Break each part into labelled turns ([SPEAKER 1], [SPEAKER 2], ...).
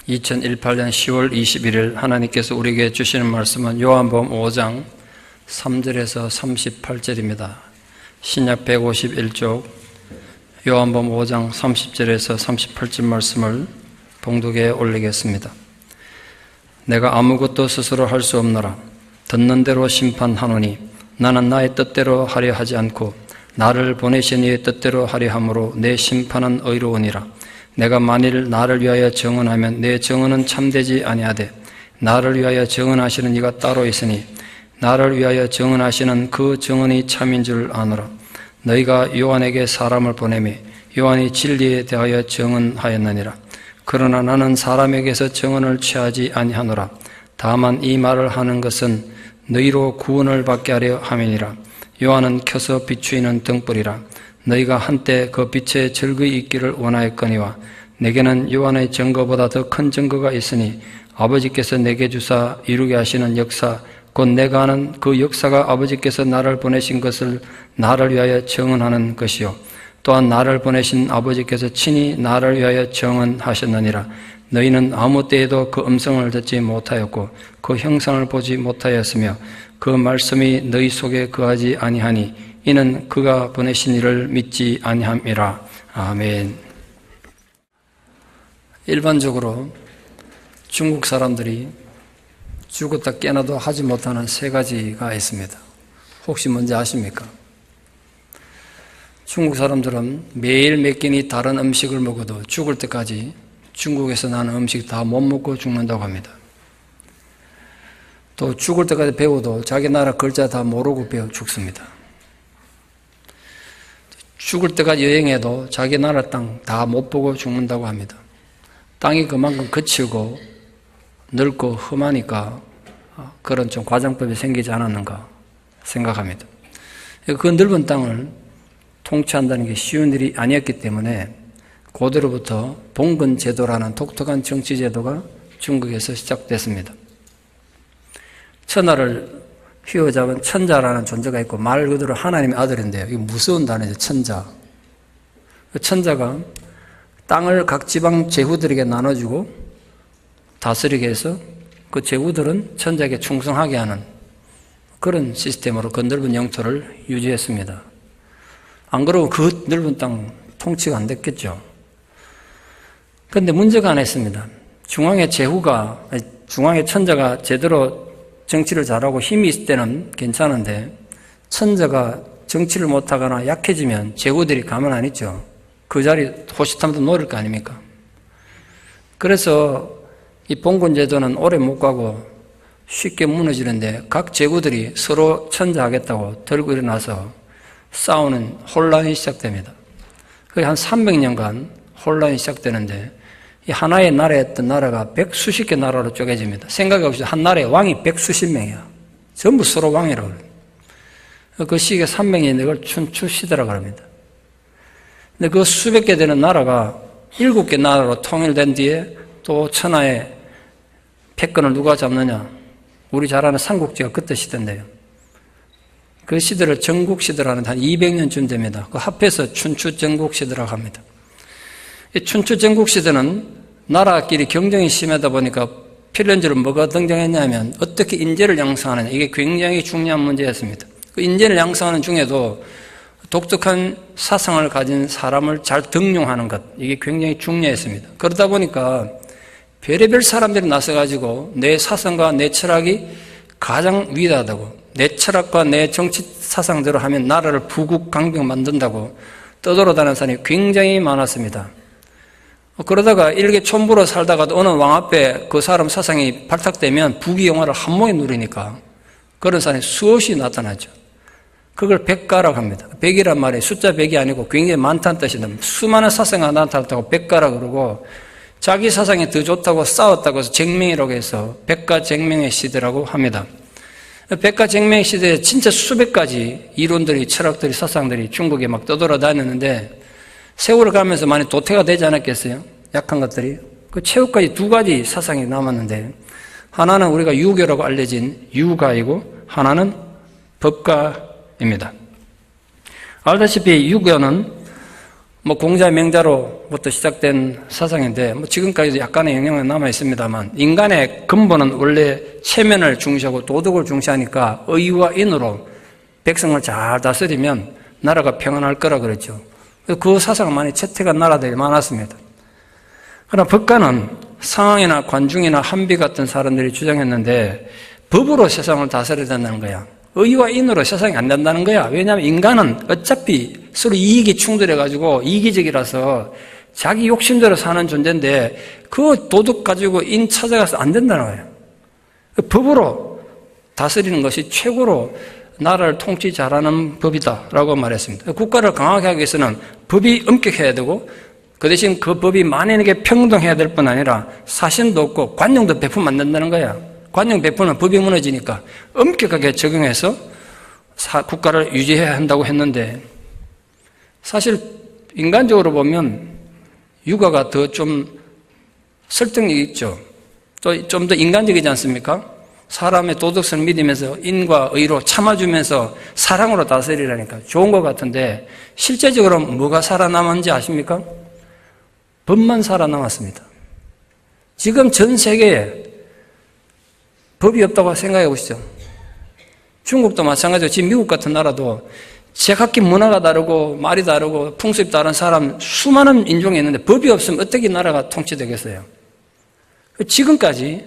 [SPEAKER 1] 2018년 10월 21일 하나님께서 우리에게 주시는 말씀은 요한복음 5장 3절에서 38절입니다. 신약 151쪽 요한복음 5장 30절에서 38절 말씀을 봉독에 올리겠습니다. 내가 아무것도 스스로 할 수 없노라. 듣는 대로 심판하노니 나는 나의 뜻대로 하려 하지 않고 나를 보내신 이의 뜻대로 하려 함으로 내 심판은 의로우니라. 내가 만일 나를 위하여 증언하면 내 증언은 참되지 아니하되 나를 위하여 증언하시는 이가 따로 있으니 나를 위하여 증언하시는 그 증언이 참인 줄 아노라. 너희가 요한에게 사람을 보내매 요한이 진리에 대하여 증언하였느니라. 그러나 나는 사람에게서 증언을 취하지 아니하노라. 다만 이 말을 하는 것은 너희로 구원을 받게 하려 함이니라. 요한은 켜서 비추이는 등불이라. 너희가 한때 그 빛에 즐거이 있기를 원하였거니와 내게는 요한의 증거보다 더 큰 증거가 있으니 아버지께서 내게 주사 이루게 하시는 역사 곧 내가 하는 그 역사가 아버지께서 나를 보내신 것을 나를 위하여 증언하는 것이요 또한 나를 보내신 아버지께서 친히 나를 위하여 증언하셨느니라. 너희는 아무 때에도 그 음성을 듣지 못하였고 그 형상을 보지 못하였으며 그 말씀이 너희 속에 거하지 아니하니 이는 그가 보내신 이를 믿지 아니함이라. 아멘. 일반적으로 중국 사람들이 죽었다 깨어나도 하지 못하는 세 가지가 있습니다. 혹시 뭔지 아십니까? 중국 사람들은 매일 몇 끼니 다른 음식을 먹어도 죽을 때까지 중국에서 나는 음식 다 못 먹고 죽는다고 합니다. 또 죽을 때까지 배워도 자기 나라 글자 다 모르고 배워 죽습니다. 죽을 때까지 여행해도 자기 나라 땅 다 못 보고 죽는다고 합니다. 땅이 그만큼 거칠고 넓고 험하니까 그런 좀 과장법이 생기지 않았는가 생각합니다. 그 넓은 땅을 통치한다는 게 쉬운 일이 아니었기 때문에 고대로부터 봉건 제도라는 독특한 정치 제도가 중국에서 시작됐습니다. 천하를 휘어잡은 천자라는 존재가 있고 말 그대로 하나님의 아들인데요. 이게 무서운 단어죠. 천자. 그 천자가 땅을 각 지방 제후들에게 나눠주고 다스리게 해서 그 제후들은 천자에게 충성하게 하는 그런 시스템으로 그 넓은 영토를 유지했습니다. 안 그러고 그 넓은 땅 통치가 안 됐겠죠. 그런데 문제가 하나 있습니다. 중앙의 천자가 제대로 정치를 잘하고 힘이 있을 때는 괜찮은데 천자가 정치를 못하거나 약해지면 제후들이 가만 안 있죠. 그 자리 호시탐도 노릴 거 아닙니까? 그래서 이 봉건제도는 오래 못 가고 쉽게 무너지는데 각 제후들이 서로 천자하겠다고 들고 일어나서 싸우는 혼란이 시작됩니다. 그게 한 300년간 혼란이 시작되는데 이 하나의 나라였던 나라가 백수십 개 나라로 쪼개집니다. 생각해보시죠. 한 나라에 왕이 백수십 명이야. 전부 서로 왕이라고 그래요. 그 시기에 300년인데 그걸 춘추시대라고 합니다. 근데 그 수백 개 되는 나라가 7개 나라로 통일된 뒤에 또 천하의 패권을 누가 잡느냐. 우리 잘 아는 삼국지가 그때 시대인데요. 그 시대를 전국시대라는 한 200년쯤 됩니다. 그 합해서 춘추전국시대라고 합니다. 이 춘추전국시대는 나라끼리 경쟁이 심하다 보니까 필연적으로 뭐가 등장했냐면 어떻게 인재를 양성하느냐. 이게 굉장히 중요한 문제였습니다. 그 인재를 양성하는 중에도 독특한 사상을 가진 사람을 잘 등용하는 것. 이게 굉장히 중요했습니다. 그러다 보니까 별의별 사람들이 나서가지고 내 사상과 내 철학이 가장 위대하다고 내 철학과 내 정치 사상대로 하면 나라를 부국강병 만든다고 떠돌아다니는 사람이 굉장히 많았습니다. 그러다가 일개 촌부로 살다가도 어느 왕 앞에 그 사람 사상이 발탁되면 부귀영화를 한 몸에 누리니까 그런 사람이 수없이 나타나죠. 그걸 백가라고 합니다. 백이란 말이 숫자 100이 아니고 굉장히 많다는 뜻인데 수많은 사상이 나타났다고 백가라 그러고 자기 사상이 더 좋다고 싸웠다고 해서 쟁명이라고 해서 백가쟁명의 시대라고 합니다. 백가쟁명의 시대에 진짜 수백 가지 이론들이 철학들이 사상들이 중국에 막 떠돌아다녔는데 세월을 가면서 많이 도태가 되지 않았겠어요? 약한 것들이. 그 최후까지 두 가지 사상이 남았는데 하나는 우리가 유교라고 알려진 유가이고 하나는 법가입니다. 알다시피 유교는 공자 명자로부터 시작된 사상인데 지금까지도 약간의 영향은 남아 있습니다만 인간의 근본은 원래 체면을 중시하고 도덕을 중시하니까 의와 인으로 백성을 잘 다스리면 나라가 평안할 거라 그랬죠. 그 사상을 많이 채택한 나라들이 많았습니다. 그러나 법가는 상황이나 관중이나 한비 같은 사람들이 주장했는데 법으로 세상을 다스려야 된다는 거야. 의와 인으로 세상이 안 된다는 거야. 왜냐하면 인간은 어차피 서로 이익이 충돌해가지고 이기적이라서 자기 욕심대로 사는 존재인데 그 도덕 가지고 인 찾아가서 안 된다는 거예요. 법으로 다스리는 것이 최고로 나라를 통치 잘하는 법이다라고 말했습니다. 국가를 강하게 하기 위해서는 법이 엄격해야 되고 그 대신 그 법이 만인에게 평등해야 될 뿐 아니라 사신도 없고 관용도 베푸면 안 된다는 거야. 관용 베푸는 법이 무너지니까 엄격하게 적용해서 국가를 유지해야 한다고 했는데 사실 인간적으로 보면 육아가 더 좀 설득력이 있죠. 또 좀 더 인간적이지 않습니까? 사람의 도덕성을 믿으면서 인과 의로 참아주면서 사랑으로 다스리라니까 좋은 것 같은데 실제적으로 뭐가 살아남은지 아십니까? 법만 살아남았습니다. 지금 전 세계에 법이 없다고 생각해 보시죠. 중국도 마찬가지고 지금 미국 같은 나라도 제각기 문화가 다르고 말이 다르고 풍습이 다른 사람 수많은 인종이 있는데 법이 없으면 어떻게 나라가 통치되겠어요? 지금까지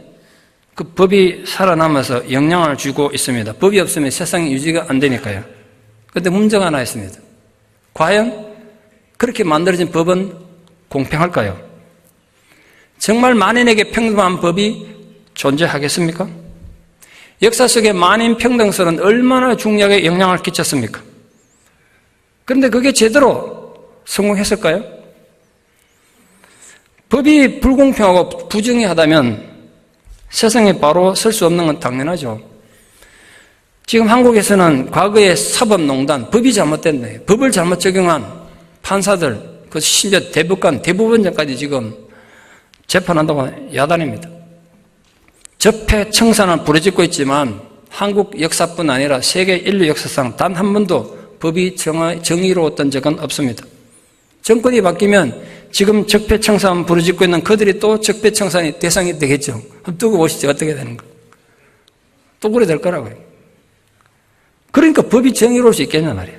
[SPEAKER 1] 그 법이 살아남아서 영향을 주고 있습니다. 법이 없으면 세상이 유지가 안 되니까요. 그런데 문제가 하나 있습니다. 과연 그렇게 만들어진 법은 공평할까요? 정말 만인에게 평등한 법이 존재하겠습니까? 역사 속에 만인 평등설은 얼마나 중요하게 영향을 끼쳤습니까? 그런데 그게 제대로 성공했을까요? 법이 불공평하고 부정의하다면 세상에 바로 설 수 없는 건 당연하죠. 지금 한국에서는 과거의 사법농단, 법이 잘못됐네. 법을 잘못 적용한 판사들, 그 심지어 대법관, 대법원장까지 지금 재판한다고 야단입니다. 적폐청산은 부르짖고 있지만 한국 역사뿐 아니라 세계 인류 역사상 단 한 번도 법이 정의로웠던 적은 없습니다. 정권이 바뀌면 지금 적폐청산 부르짖고 있는 그들이 또 적폐청산의 대상이 되겠죠. 한번 두고 보시죠. 어떻게 되는가. 또 그래 될 거라고요. 그러니까 법이 정의로울 수 있겠냐 말이에요.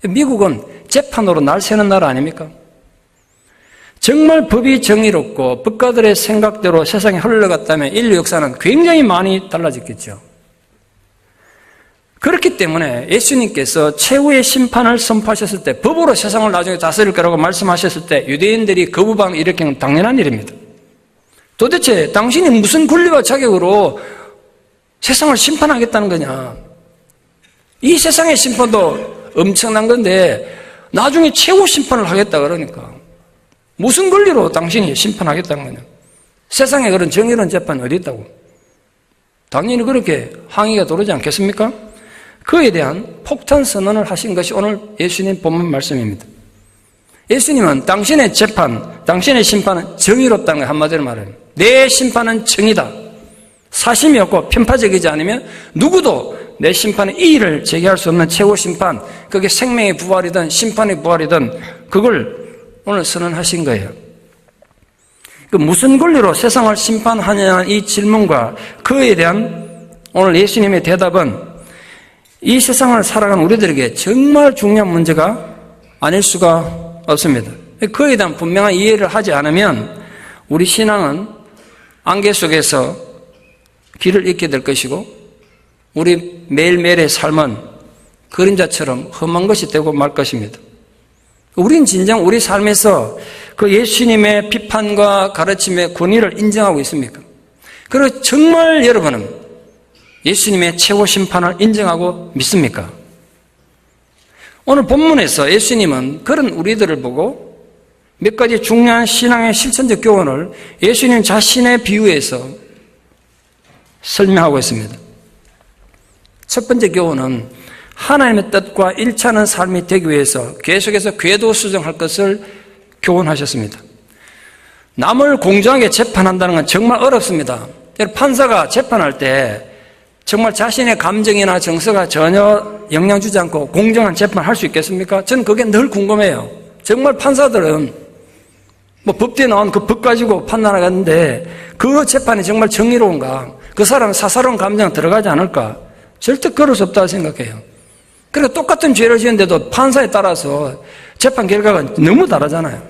[SPEAKER 1] 미국은 재판으로 날 새는 나라 아닙니까? 정말 법이 정의롭고 법가들의 생각대로 세상이 흘러갔다면 인류 역사는 굉장히 많이 달라졌겠죠. 그렇기 때문에 예수님께서 최후의 심판을 선포하셨을 때 법으로 세상을 나중에 다스릴 거라고 말씀하셨을 때 유대인들이 거부반응을 일으키는 건 당연한 일입니다. 도대체 당신이 무슨 권리와 자격으로 세상을 심판하겠다는 거냐. 이 세상의 심판도 엄청난 건데 나중에 최후 심판을 하겠다 그러니까 무슨 권리로 당신이 심판하겠다는 거냐. 세상에 그런 정의로운 재판이 어디 있다고. 당연히 그렇게 항의가 들어오지 않겠습니까? 그에 대한 폭탄 선언을 하신 것이 오늘 예수님 본문 말씀입니다. 예수님은 당신의 재판, 당신의 심판은 정의롭다는 걸 한마디로 말해요. 내 심판은 정의다. 사심이 없고 편파적이지 않으면 누구도 내 심판에 이의를 제기할 수 없는 최고 심판, 그게 생명의 부활이든 심판의 부활이든 그걸 오늘 선언하신 거예요. 그 무슨 권리로 세상을 심판하냐는 이 질문과 그에 대한 오늘 예수님의 대답은 이 세상을 살아가는 우리들에게 정말 중요한 문제가 아닐 수가 없습니다. 그에 대한 분명한 이해를 하지 않으면 우리 신앙은 안개 속에서 길을 잃게 될 것이고 우리 매일매일의 삶은 그림자처럼 험한 것이 되고 말 것입니다. 우린 진정 우리 삶에서 그 예수님의 비판과 가르침의 권위를 인정하고 있습니까? 그리고 정말 여러분은 예수님의 최고 심판을 인정하고 믿습니까? 오늘 본문에서 예수님은 그런 우리들을 보고 몇 가지 중요한 신앙의 실천적 교훈을 예수님 자신의 비유에서 설명하고 있습니다. 첫 번째 교훈은 하나님의 뜻과 일치하는 삶이 되기 위해서 계속해서 궤도수정할 것을 교훈하셨습니다. 남을 공정하게 재판한다는 건 정말 어렵습니다. 판사가 재판할 때 정말 자신의 감정이나 정서가 전혀 영향 주지 않고 공정한 재판을 할 수 있겠습니까? 저는 그게 늘 궁금해요. 정말 판사들은 법대에 나온 그 법 가지고 판단하겠는데 그 재판이 정말 정의로운가? 그 사람은 사사로운 감정 들어가지 않을까? 절대 그럴 수 없다고 생각해요. 그러니까 똑같은 죄를 지었는데도 판사에 따라서 재판 결과가 너무 다르잖아요.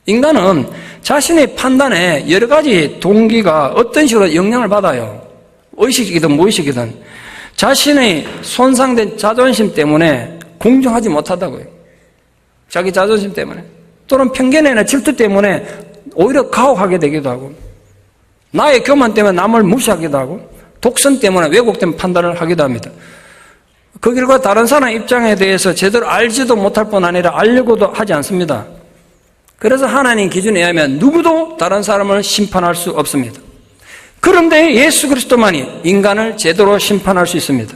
[SPEAKER 1] 인간은 자신의 판단에 여러 가지 동기가 어떤 식으로 영향을 받아요. 의식이든 무의식이든 자신의 손상된 자존심 때문에 공정하지 못하다고요. 자기 자존심 때문에 또는 편견이나 질투 때문에 오히려 가혹하게 되기도 하고 나의 교만 때문에 남을 무시하기도 하고 독선 때문에 왜곡된 판단을 하기도 합니다. 그 결과 다른 사람 입장에 대해서 제대로 알지도 못할 뿐 아니라 알려고도 하지 않습니다. 그래서 하나님 기준에 의하면 누구도 다른 사람을 심판할 수 없습니다. 그런데 예수 그리스도만이 인간을 제대로 심판할 수 있습니다.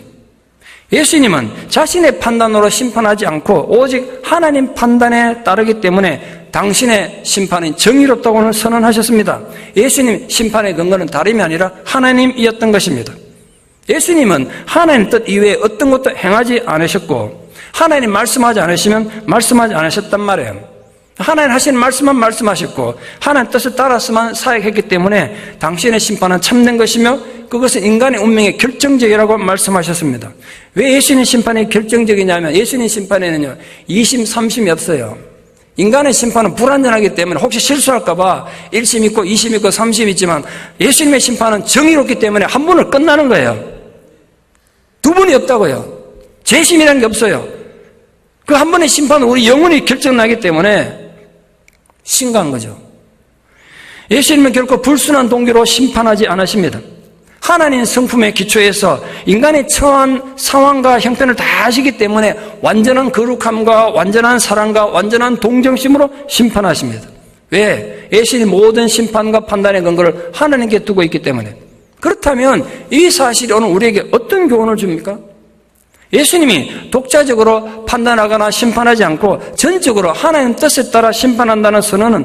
[SPEAKER 1] 예수님은 자신의 판단으로 심판하지 않고 오직 하나님 판단에 따르기 때문에 당신의 심판은 정의롭다고는 선언하셨습니다. 예수님 심판의 근거는 다름이 아니라 하나님이었던 것입니다. 예수님은 하나님 뜻 이외에 어떤 것도 행하지 않으셨고 하나님 말씀하지 않으시면 말씀하지 않으셨단 말이에요. 하나님 하시는 말씀만 말씀하셨고 하나님 뜻을 따라서만 사역했기 때문에 당신의 심판은 참된 것이며 그것은 인간의 운명의 결정적이라고 말씀하셨습니다. 왜 예수님 심판이 결정적이냐면 예수님 심판에는요 2심, 3심이 없어요. 인간의 심판은 불완전하기 때문에 혹시 실수할까 봐 1심 있고 2심 있고 3심 있지만 예수님의 심판은 정의롭기 때문에 한 번으로 끝나는 거예요. 두 번이 없다고요. 재심이라는 게 없어요. 그 한 번의 심판은 우리 영혼이 결정나기 때문에 심각한 거죠. 예수님은 결코 불순한 동기로 심판하지 않으십니다. 하나님 성품의 기초에서 인간의 처한 상황과 형편을 다 아시기 때문에 완전한 거룩함과 완전한 사랑과 완전한 동정심으로 심판하십니다. 왜? 예수님 모든 심판과 판단의 근거를 하나님께 두고 있기 때문에. 그렇다면 이 사실이 오늘 우리에게 어떤 교훈을 줍니까? 예수님이 독자적으로 판단하거나 심판하지 않고 전적으로 하나님 뜻에 따라 심판한다는 선언은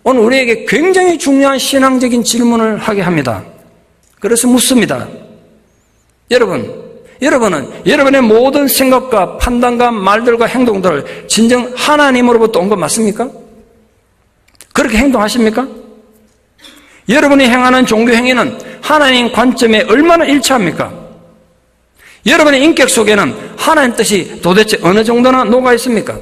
[SPEAKER 1] 오늘 우리에게 굉장히 중요한 신앙적인 질문을 하게 합니다. 그래서 묻습니다. 여러분은 여러분의 모든 생각과 판단과 말들과 행동들을 진정 하나님으로부터 온 것 맞습니까? 그렇게 행동하십니까? 여러분이 행하는 종교 행위는 하나님 관점에 얼마나 일치합니까? 여러분의 인격 속에는 하나님 뜻이 도대체 어느 정도나 녹아 있습니까?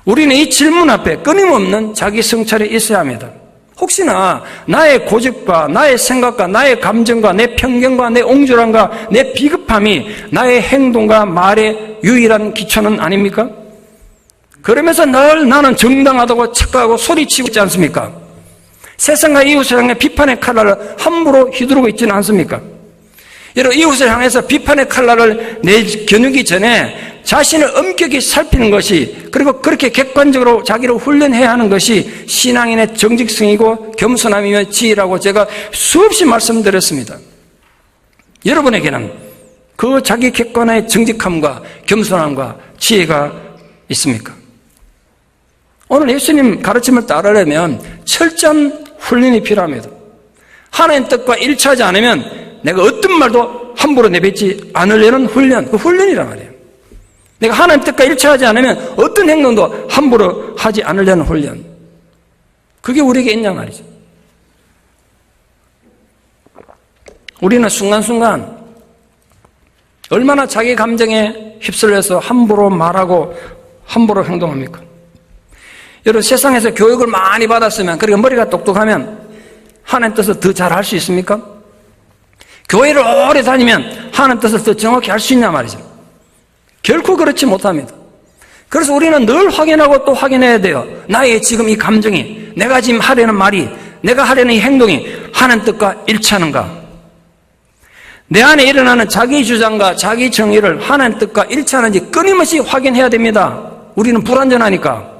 [SPEAKER 1] 우리는 이 질문 앞에 끊임없는 자기 성찰이 있어야 합니다. 혹시나 나의 고집과 나의 생각과 나의 감정과 내 편견과 내 옹졸함과 내 비겁함이 나의 행동과 말의 유일한 기초는 아닙니까? 그러면서 늘 나는 정당하다고 착각하고 소리치고 있지 않습니까? 세상과 이웃을 향해 비판의 칼날을 함부로 휘두르고 있지는 않습니까? 여러분, 이웃을 향해서 비판의 칼날을 내겨누기 전에 자신을 엄격히 살피는 것이, 그리고 그렇게 객관적으로 자기를 훈련해야 하는 것이 신앙인의 정직성이고 겸손함이며 지혜라고 제가 수없이 말씀드렸습니다. 여러분에게는 그 자기 객관의 정직함과 겸손함과 지혜가 있습니까? 오늘 예수님 가르침을 따르려면 철저한 훈련이 필요합니다. 하나님 뜻과 일치하지 않으면 내가 어떤 말도 함부로 내뱉지 않으려는 훈련, 그 훈련이란 말이에요. 내가 하나님 뜻과 일치하지 않으면 어떤 행동도 함부로 하지 않으려는 훈련. 그게 우리에게 있냐 말이죠. 우리는 순간순간 얼마나 자기 감정에 휩쓸려서 함부로 말하고 함부로 행동합니까? 여러분, 세상에서 교육을 많이 받았으면, 그리고 머리가 똑똑하면 하나님 뜻을 더 잘 할 수 있습니까? 교회를 오래 다니면 하나님 뜻을 더 정확히 할 수 있냐 말이죠. 결코 그렇지 못합니다. 그래서 우리는 늘 확인하고 또 확인해야 돼요. 나의 지금 이 감정이, 내가 지금 하려는 말이, 내가 하려는 이 행동이 하나님 뜻과 일치하는가? 내 안에 일어나는 자기 주장과 자기 정의를 하나님 뜻과 일치하는지 끊임없이 확인해야 됩니다. 우리는 불완전하니까.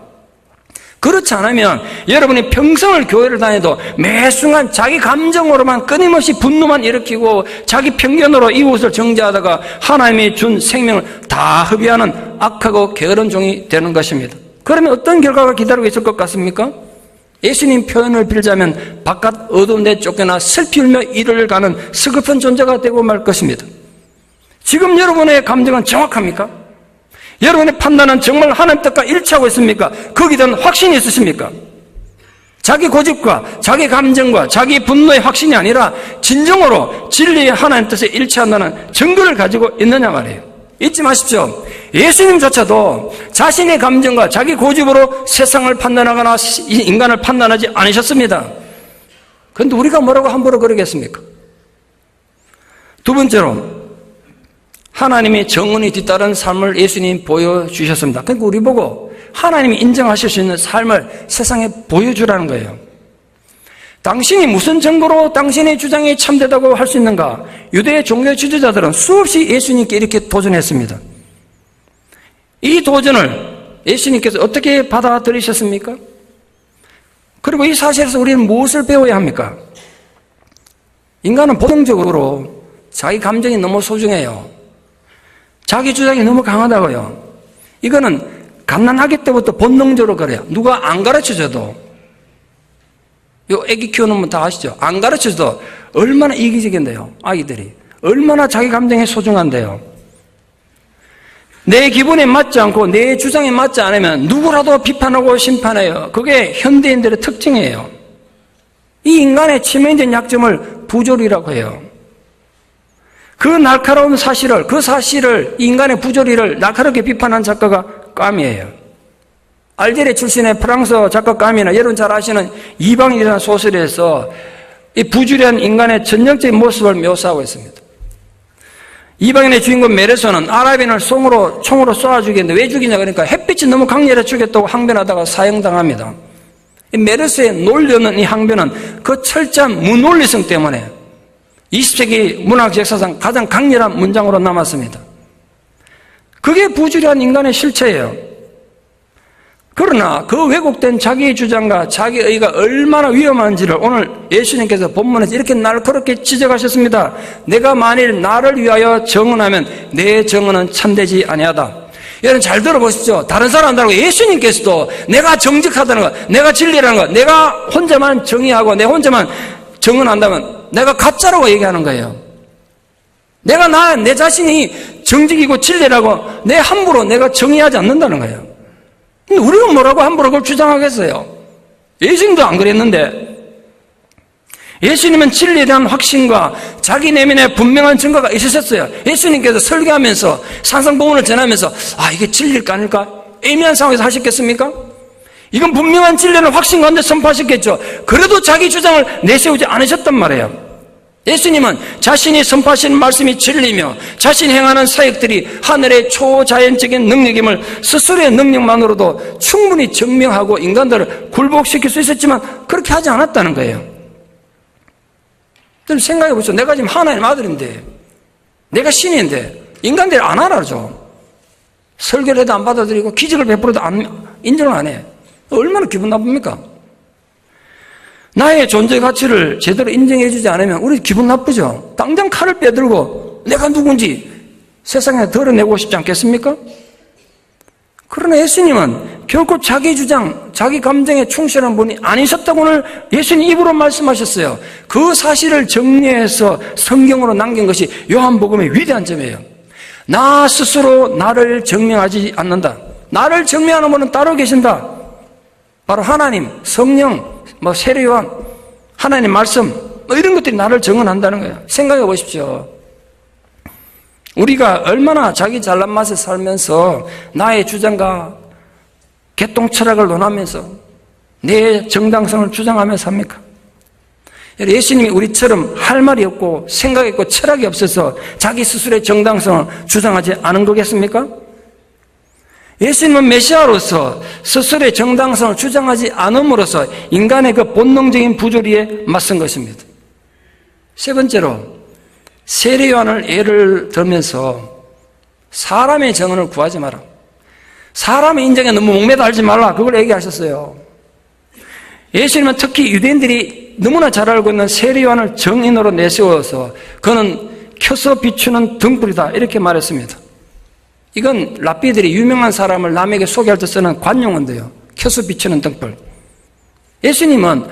[SPEAKER 1] 그렇지 않으면 여러분이 평생을 교회를 다녀도 매 순간 자기 감정으로만 끊임없이 분노만 일으키고 자기 편견으로 이웃을 정죄하다가 하나님이 준 생명을 다 허비하는 악하고 게으른 종이 되는 것입니다. 그러면 어떤 결과가 기다리고 있을 것 같습니까? 예수님 표현을 빌자면 바깥 어두운 데 쫓겨나 슬피 울며 이를 가는 서글픈 존재가 되고 말 것입니다. 지금 여러분의 감정은 정확합니까? 여러분의 판단은 정말 하나님 뜻과 일치하고 있습니까? 거기에 대한 확신이 있으십니까? 자기 고집과 자기 감정과 자기 분노의 확신이 아니라 진정으로 진리의 하나님 뜻에 일치한다는 증거를 가지고 있느냐 말이에요. 잊지 마십시오. 예수님조차도 자신의 감정과 자기 고집으로 세상을 판단하거나 인간을 판단하지 않으셨습니다. 그런데 우리가 뭐라고 함부로 그러겠습니까? 두 번째로 하나님이 정은이 뒤따른 삶을 예수님이 보여주셨습니다. 그러니까 우리 보고 하나님이 인정하실 수 있는 삶을 세상에 보여주라는 거예요. 당신이 무슨 증거로 당신의 주장이 참되다고 할 수 있는가? 유대 종교 지도자들은 수없이 예수님께 이렇게 도전했습니다. 이 도전을 예수님께서 어떻게 받아들이셨습니까? 그리고 이 사실에서 우리는 무엇을 배워야 합니까? 인간은 본능적으로 자기 감정이 너무 소중해요. 자기 주장이 너무 강하다고요. 이거는 갓난아기 때부터 본능적으로 그래요. 누가 안 가르쳐줘도, 요 애기 키우는 분 다 아시죠? 안 가르쳐줘도 얼마나 이기적인데요. 아기들이 얼마나 자기 감정이 소중한데요. 내 기분에 맞지 않고 내 주장에 맞지 않으면 누구라도 비판하고 심판해요. 그게 현대인들의 특징이에요. 이 인간의 치명적인 약점을 부조리라고 해요. 그 날카로운 사실을, 인간의 부조리를 날카롭게 비판한 작가가 까미예요. 알제리 출신의 프랑스 작가 까미는 여러분 잘 아시는 이방인이라는 소설에서 이 부조리한 인간의 전형적인 모습을 묘사하고 있습니다. 이방인의 주인공 메르소는 아랍인을 총으로 쏘아 죽이는데 왜 죽이냐 그러니까 햇빛이 너무 강렬해 죽였다고 항변하다가 사형당합니다. 이 메르소의 논리 없는 이 항변은 그 철저한 무논리성 때문에 20세기 문학 역사상 가장 강렬한 문장으로 남았습니다. 그게 부조리한 인간의 실체예요. 그러나 그 왜곡된 자기의 주장과 자기의가 얼마나 위험한지를 오늘 예수님께서 본문에서 이렇게 날카롭게 지적하셨습니다. 내가 만일 나를 위하여 정언하면 내 정언은 참되지 아니하다. 여러분 잘 들어보십시오. 다른 사람들하고 예수님께서도 내가 정직하다는 것, 내가 진리라는 것, 내가 혼자만 정의하고 내 혼자만 정언한다면 내가 가짜라고 얘기하는 거예요. 내 자신이 정직이고 진리라고 내 함부로 내가 정의하지 않는다는 거예요. 근데 우리가 뭐라고 함부로 그걸 주장하겠어요? 예수님도 안 그랬는데, 예수님은 진리에 대한 확신과 자기 내면에 분명한 증거가 있으셨어요. 예수님께서 설교하면서 산상복음을 전하면서 이게 진리일까 아닐까? 애매한 상황에서 하셨겠습니까? 이건 분명한 진리를 확신 가운데 선포하셨겠죠. 그래도 자기 주장을 내세우지 않으셨단 말이에요. 예수님은 자신이 선포하신 말씀이 진리며 자신이 행하는 사역들이 하늘의 초자연적인 능력임을 스스로의 능력만으로도 충분히 증명하고 인간들을 굴복시킬 수 있었지만 그렇게 하지 않았다는 거예요. 여러분 생각해 보세요. 내가 지금 하나님 아들인데, 내가 신인데 인간들이 안 알아줘. 설교를 해도 안 받아들이고 기적을 베풀어도 인정을 안 해. 얼마나 기분 나쁩니까? 나의 존재 가치를 제대로 인정해주지 않으면 우리 기분 나쁘죠? 당장 칼을 빼들고 내가 누군지 세상에 드러내고 싶지 않겠습니까? 그러나 예수님은 결코 자기 주장, 자기 감정에 충실한 분이 아니셨다고 오늘 예수님 입으로 말씀하셨어요. 그 사실을 정리해서 성경으로 남긴 것이 요한복음의 위대한 점이에요. 나 스스로 나를 증명하지 않는다. 나를 증명하는 분은 따로 계신다. 바로 하나님, 성령, 세례요한, 하나님 말씀, 이런 것들이 나를 증언한다는 거예요. 생각해 보십시오. 우리가 얼마나 자기 잘난 맛에 살면서 나의 주장과 개똥 철학을 논하면서 내 정당성을 주장하면서 삽니까? 예수님이 우리처럼 할 말이 없고 생각이 없고 철학이 없어서 자기 스스로의 정당성을 주장하지 않은 거겠습니까? 예수님은 메시아로서 스스로의 정당성을 주장하지 않음으로써 인간의 그 본능적인 부조리에 맞선 것입니다. 세 번째로 세례 요한을 예를 들면서 사람의 정언을 구하지 마라. 사람의 인정에 너무 목매달지 말라. 그걸 얘기하셨어요. 예수님은 특히 유대인들이 너무나 잘 알고 있는 세례 요한을 정인으로 내세워서 그는 켜서 비추는 등불이다 이렇게 말했습니다. 이건 랍비들이 유명한 사람을 남에게 소개할 때 쓰는 관용어인데요. 켜서 비추는 등불. 예수님은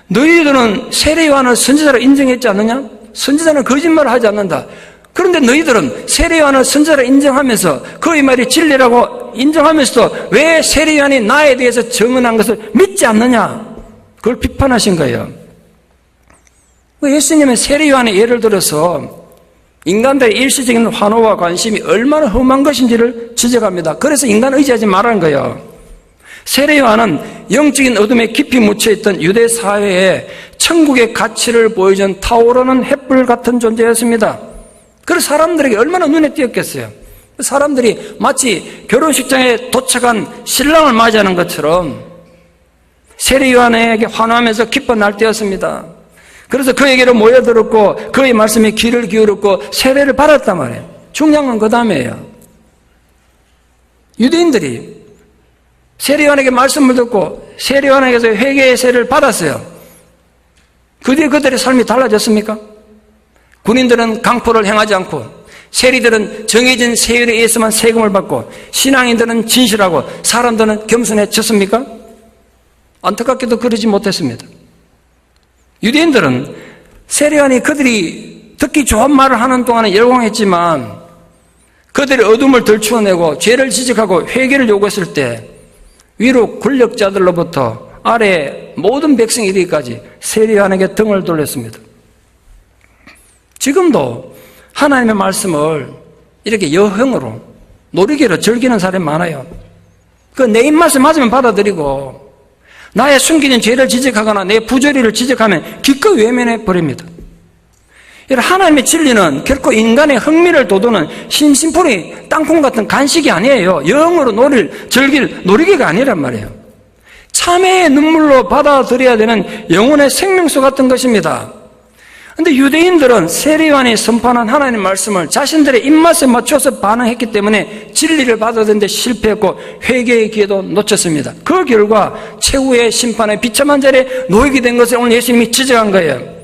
[SPEAKER 1] 너희들은 세례 요한을 선지자로 인정했지 않느냐? 선지자는 거짓말을 하지 않는다. 그런데 너희들은 세례 요한을 선지자로 인정하면서 그의 말이 진리라고 인정하면서도 왜 세례요한이 나에 대해서 증언한 것을 믿지 않느냐? 그걸 비판하신 거예요. 예수님은 세례요한의 예를 들어서 인간들의 일시적인 환호와 관심이 얼마나 험한 것인지를 지적합니다. 그래서 인간 의지하지 말라는 거예요. 세례요한은 영적인 어둠에 깊이 묻혀있던 유대 사회에 천국의 가치를 보여준 타오르는 햇불 같은 존재였습니다. 그래서 사람들에게 얼마나 눈에 띄었겠어요. 사람들이 마치 결혼식장에 도착한 신랑을 맞이하는 것처럼 세례요한에게 환호하면서 기쁜 날때였습니다. 그래서 그에게로 모여들었고 그의 말씀에 귀를 기울였고 세례를 받았단 말이에요. 중요한 건 그 다음이에요. 유대인들이 세례요한에게 말씀을 듣고 세례요한에게서 회개의 세례를 받았어요. 그 뒤에 그들의 삶이 달라졌습니까? 군인들은 강포를 행하지 않고 세리들은 정해진 세율에 의해서만 세금을 받고 신앙인들은 진실하고 사람들은 겸손해졌습니까? 안타깝게도 그러지 못했습니다. 유대인들은 세례요한이 그들이 듣기 좋은 말을 하는 동안에 열광했지만 그들의 어둠을 들추어내고 죄를 지적하고 회개를 요구했을 때 위로 권력자들로부터 아래 모든 백성이 이르기까지 세례요한에게 등을 돌렸습니다. 지금도 하나님의 말씀을 이렇게 여형으로 놀이개로 즐기는 사람이 많아요. 그 내 입맛에 맞으면 받아들이고 나의 숨기는 죄를 지적하거나 내 부조리를 지적하면 기꺼이 외면해 버립니다. 하나님의 진리는 결코 인간의 흥미를 돋우는 심심풀이 땅콩 같은 간식이 아니에요. 영으로 즐길 놀이기가 아니란 말이에요. 참회의 눈물로 받아들여야 되는 영혼의 생명수 같은 것입니다. 그런데 유대인들은 세례요한이 선포한 하나님의 말씀을 자신들의 입맛에 맞춰서 반응했기 때문에 진리를 받아들이는데 실패했고 회개의 기회도 놓쳤습니다. 그 결과 최후의 심판의 비참한 자리에 놓이게 된 것을 오늘 예수님이 지적한 거예요.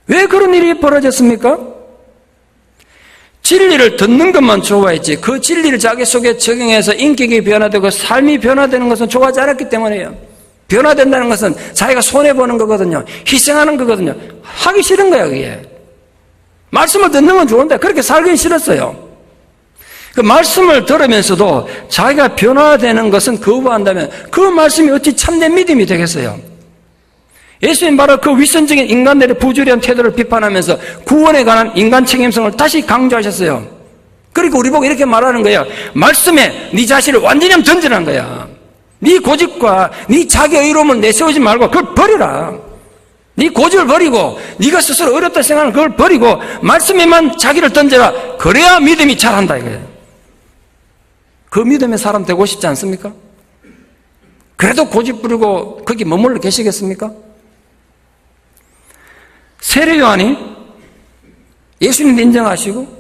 [SPEAKER 1] 왜 그런 일이 벌어졌습니까? 진리를 듣는 것만 좋아했지 그 진리를 자기 속에 적용해서 인격이 변화되고 삶이 변화되는 것은 좋아하지 않았기 때문이에요. 변화된다는 것은 자기가 손해보는 거거든요. 희생하는 거거든요. 하기 싫은 거야, 그게. 말씀을 듣는 건 좋은데 그렇게 살기 싫었어요. 그 말씀을 들으면서도 자기가 변화되는 것은 거부한다면 그 말씀이 어찌 참된 믿음이 되겠어요? 예수님 바로 그 위선적인 인간들의 부조리한 태도를 비판하면서 구원에 관한 인간 책임성을 다시 강조하셨어요. 그리고 우리 보고 이렇게 말하는 거예요. 말씀에 네 자신을 완전히 던지라는 거야. 네 고집과 네 자기 의로움을 내세우지 말고 그걸 버리라. 네 고집을 버리고 네가 스스로 어렵다 생각하는 그걸 버리고 말씀에만 자기를 던져라. 그래야 믿음이 잘한다 이거예요. 그 믿음의 사람 되고 싶지 않습니까? 그래도 고집 부리고 거기 머물러 계시겠습니까? 세례요한이 예수님도 인정하시고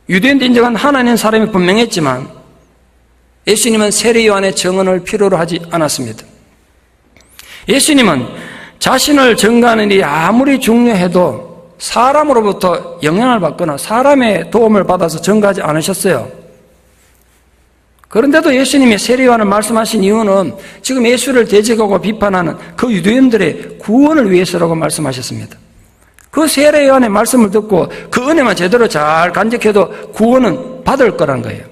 [SPEAKER 1] 유대인도 인정한 하나님 사람이 분명했지만 예수님은 세례요한의 증언을 필요로 하지 않았습니다. 예수님은 자신을 증거하는 일이 아무리 중요해도 사람으로부터 영향을 받거나 사람의 도움을 받아서 증거하지 않으셨어요. 그런데도 예수님이 세례요한을 말씀하신 이유는 지금 예수를 대적하고 비판하는 그 유대인들의 구원을 위해서라고 말씀하셨습니다. 그 세례요한의 말씀을 듣고 그 은혜만 제대로 잘 간직해도 구원은 받을 거란 거예요.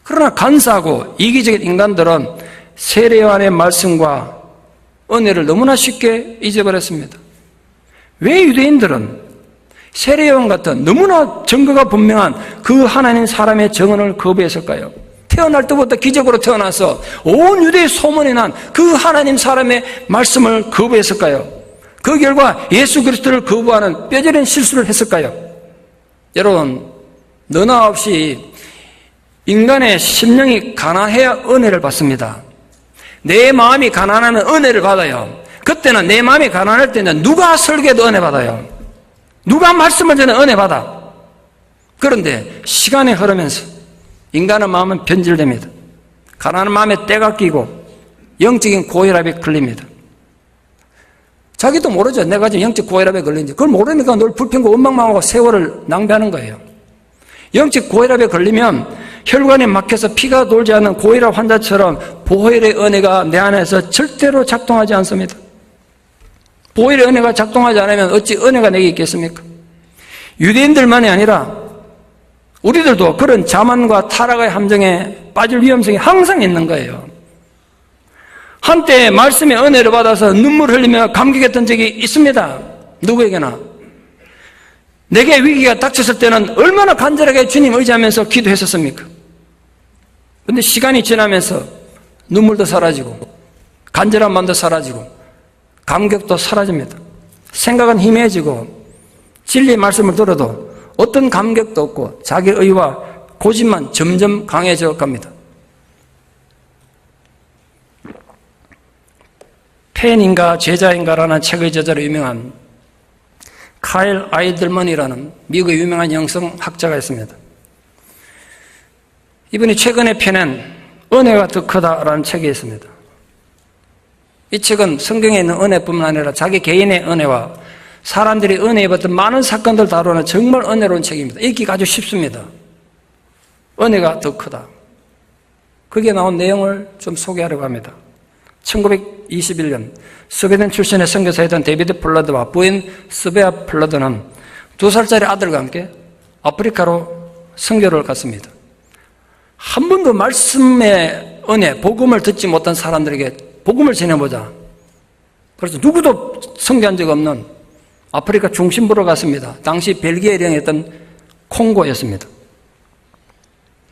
[SPEAKER 1] 그러나 간사하고 이기적인 인간들은 세례요한의 말씀과 은혜를 너무나 쉽게 잊어버렸습니다. 왜 유대인들은 세례요한 같은 너무나 증거가 분명한 그 하나님 사람의 증언을 거부했을까요? 태어날 때부터 기적으로 태어나서 온 유대의 소문이 난 그 하나님 사람의 말씀을 거부했을까요? 그 결과 예수 그리스도를 거부하는 뼈저린 실수를 했을까요? 여러분, 너나 없이 인간의 심령이 가난해야 은혜를 받습니다. 내 마음이 가난하면 은혜를 받아요. 그때는 내 마음이 가난할 때는 누가 설교해도 은혜 받아요. 누가 말씀을 전해 은혜 받아. 그런데 시간이 흐르면서 인간의 마음은 변질됩니다. 가난한 마음에 때가 끼고 영적인 고혈압에 걸립니다. 자기도 모르죠. 내가 지금 영적 고혈압에 걸린지. 그걸 모르니까 늘 불평과 원망하고 세월을 낭비하는 거예요. 영적 고혈압에 걸리면 혈관이 막혀서 피가 돌지 않는 고혈압 환자처럼 보혈의 은혜가 내 안에서 절대로 작동하지 않습니다. 보혈의 은혜가 작동하지 않으면 어찌 은혜가 내게 있겠습니까? 유대인들만이 아니라 우리들도 그런 자만과 타락의 함정에 빠질 위험성이 항상 있는 거예요. 한때 말씀의 은혜를 받아서 눈물 흘리며 감격했던 적이 있습니다. 누구에게나. 내게 위기가 닥쳤을 때는 얼마나 간절하게 주님 의지하면서 기도했었습니까? 근데 시간이 지나면서 눈물도 사라지고 간절한 마음도 사라지고 감격도 사라집니다. 생각은 희미해지고 진리의 말씀을 들어도 어떤 감격도 없고 자기 의와 고집만 점점 강해져 갑니다. 팬인가 제자인가라는 책의 저자로 유명한 카일 아이들먼이라는 미국의 유명한 영성학자가 있습니다. 이분이 최근에 펴낸 은혜가 더 크다라는 책이 있습니다. 이 책은 성경에 있는 은혜뿐만 아니라 자기 개인의 은혜와 사람들이 은혜 입었던 많은 사건들 다루는 정말 은혜로운 책입니다. 읽기가 아주 쉽습니다. 은혜가 더 크다. 거기에 나온 내용을 좀 소개하려고 합니다. 1921년 스웨덴 출신의 선교사였던 데비드 플러드와 부인 스베아 플러드는 2살짜리 아들과 함께 아프리카로 선교를 갔습니다. 한 번도 말씀의 은혜, 복음을 듣지 못한 사람들에게 복음을 전해보자. 그래서 누구도 선교한 적 없는 아프리카 중심부로 갔습니다. 당시 벨기에령이었던 콩고였습니다.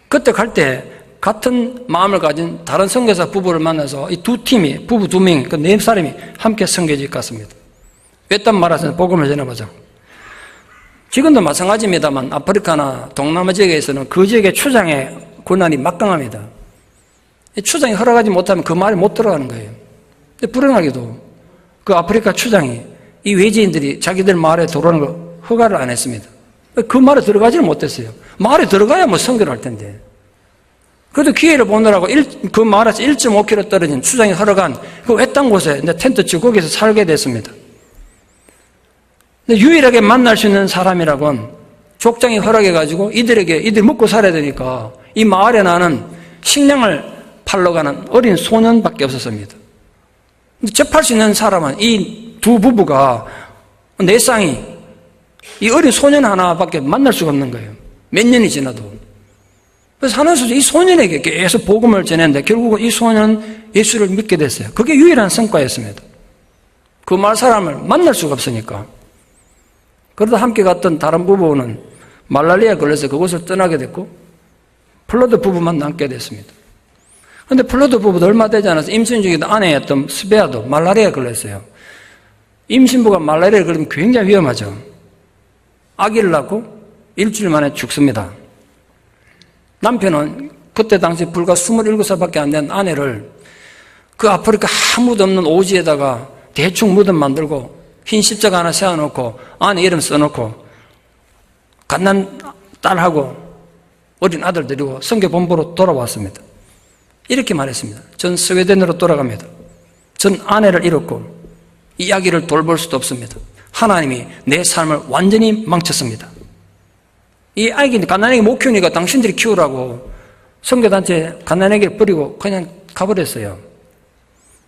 [SPEAKER 1] 그때 갈 때 같은 마음을 가진 다른 선교사 부부를 만나서 이 두 팀이, 부부 2명, 그 4사람이 함께 선교지에 갔습니다. 외딴 말하자면 복음을 전해보자. 지금도 마찬가지입니다만 아프리카나 동남아 지역에서는 그 지역의 추장의 권한이 막강합니다. 추장이 허락하지 못하면 그 말이 못 들어가는 거예요. 근데 불행하게도 그 아프리카 추장이 이 외지인들이 자기들 마을에 들어오는 거 허가를 안 했습니다. 그 말에 들어가지는 못했어요. 마을에 들어가야 뭐 선교를 할 텐데. 그래도 기회를 보느라고 그 마을에서 1.5km 떨어진 추장이 허락한 그 외딴 곳에 이제 텐트 치고 거기서 살게 됐습니다. 근데 유일하게 만날 수 있는 사람이라고는 족장이 허락해가지고 이들 먹고 살아야 되니까 이 마을에 나는 식량을 팔러 가는 어린 소년밖에 없었습니다. 근데 접할 수 있는 사람은 이 두 부부가 내 쌍이 이 어린 소년 하나밖에 만날 수가 없는 거예요. 몇 년이 지나도. 그래서 하나님께서 이 소년에게 계속 복음을 전했는데 결국은 이 소년은 예수를 믿게 됐어요. 그게 유일한 성과였습니다. 그 마을 사람을 만날 수가 없으니까. 그러다 함께 갔던 다른 부부는 말라리아에 걸려서 그곳을 떠나게 됐고 플러드 부부만 남게 됐습니다. 그런데 플러드 부부도 얼마 되지 않아서 임신 중이던 아내였던 스베아도 말라리아에 걸렸어요. 임신부가 말라리아에 걸리면 굉장히 위험하죠. 아기를 낳고 일주일 만에 죽습니다. 남편은 그때 당시 불과 27살밖에 안 된 아내를 그 아프리카 아무도 없는 오지에다가 대충 무덤 만들고 흰 십자가 하나 세워놓고 아내 이름 써놓고 갓난 딸하고 어린 아들 데리고 선교본부로 돌아왔습니다. 이렇게 말했습니다. 전 스웨덴으로 돌아갑니다. 전 아내를 잃었고 이 아기를 돌볼 수도 없습니다. 하나님이 내 삶을 완전히 망쳤습니다. 이 아기는 갓난아기 못 키우니까 당신들이 키우라고 선교단체 갓난아기를 버리고 그냥 가버렸어요.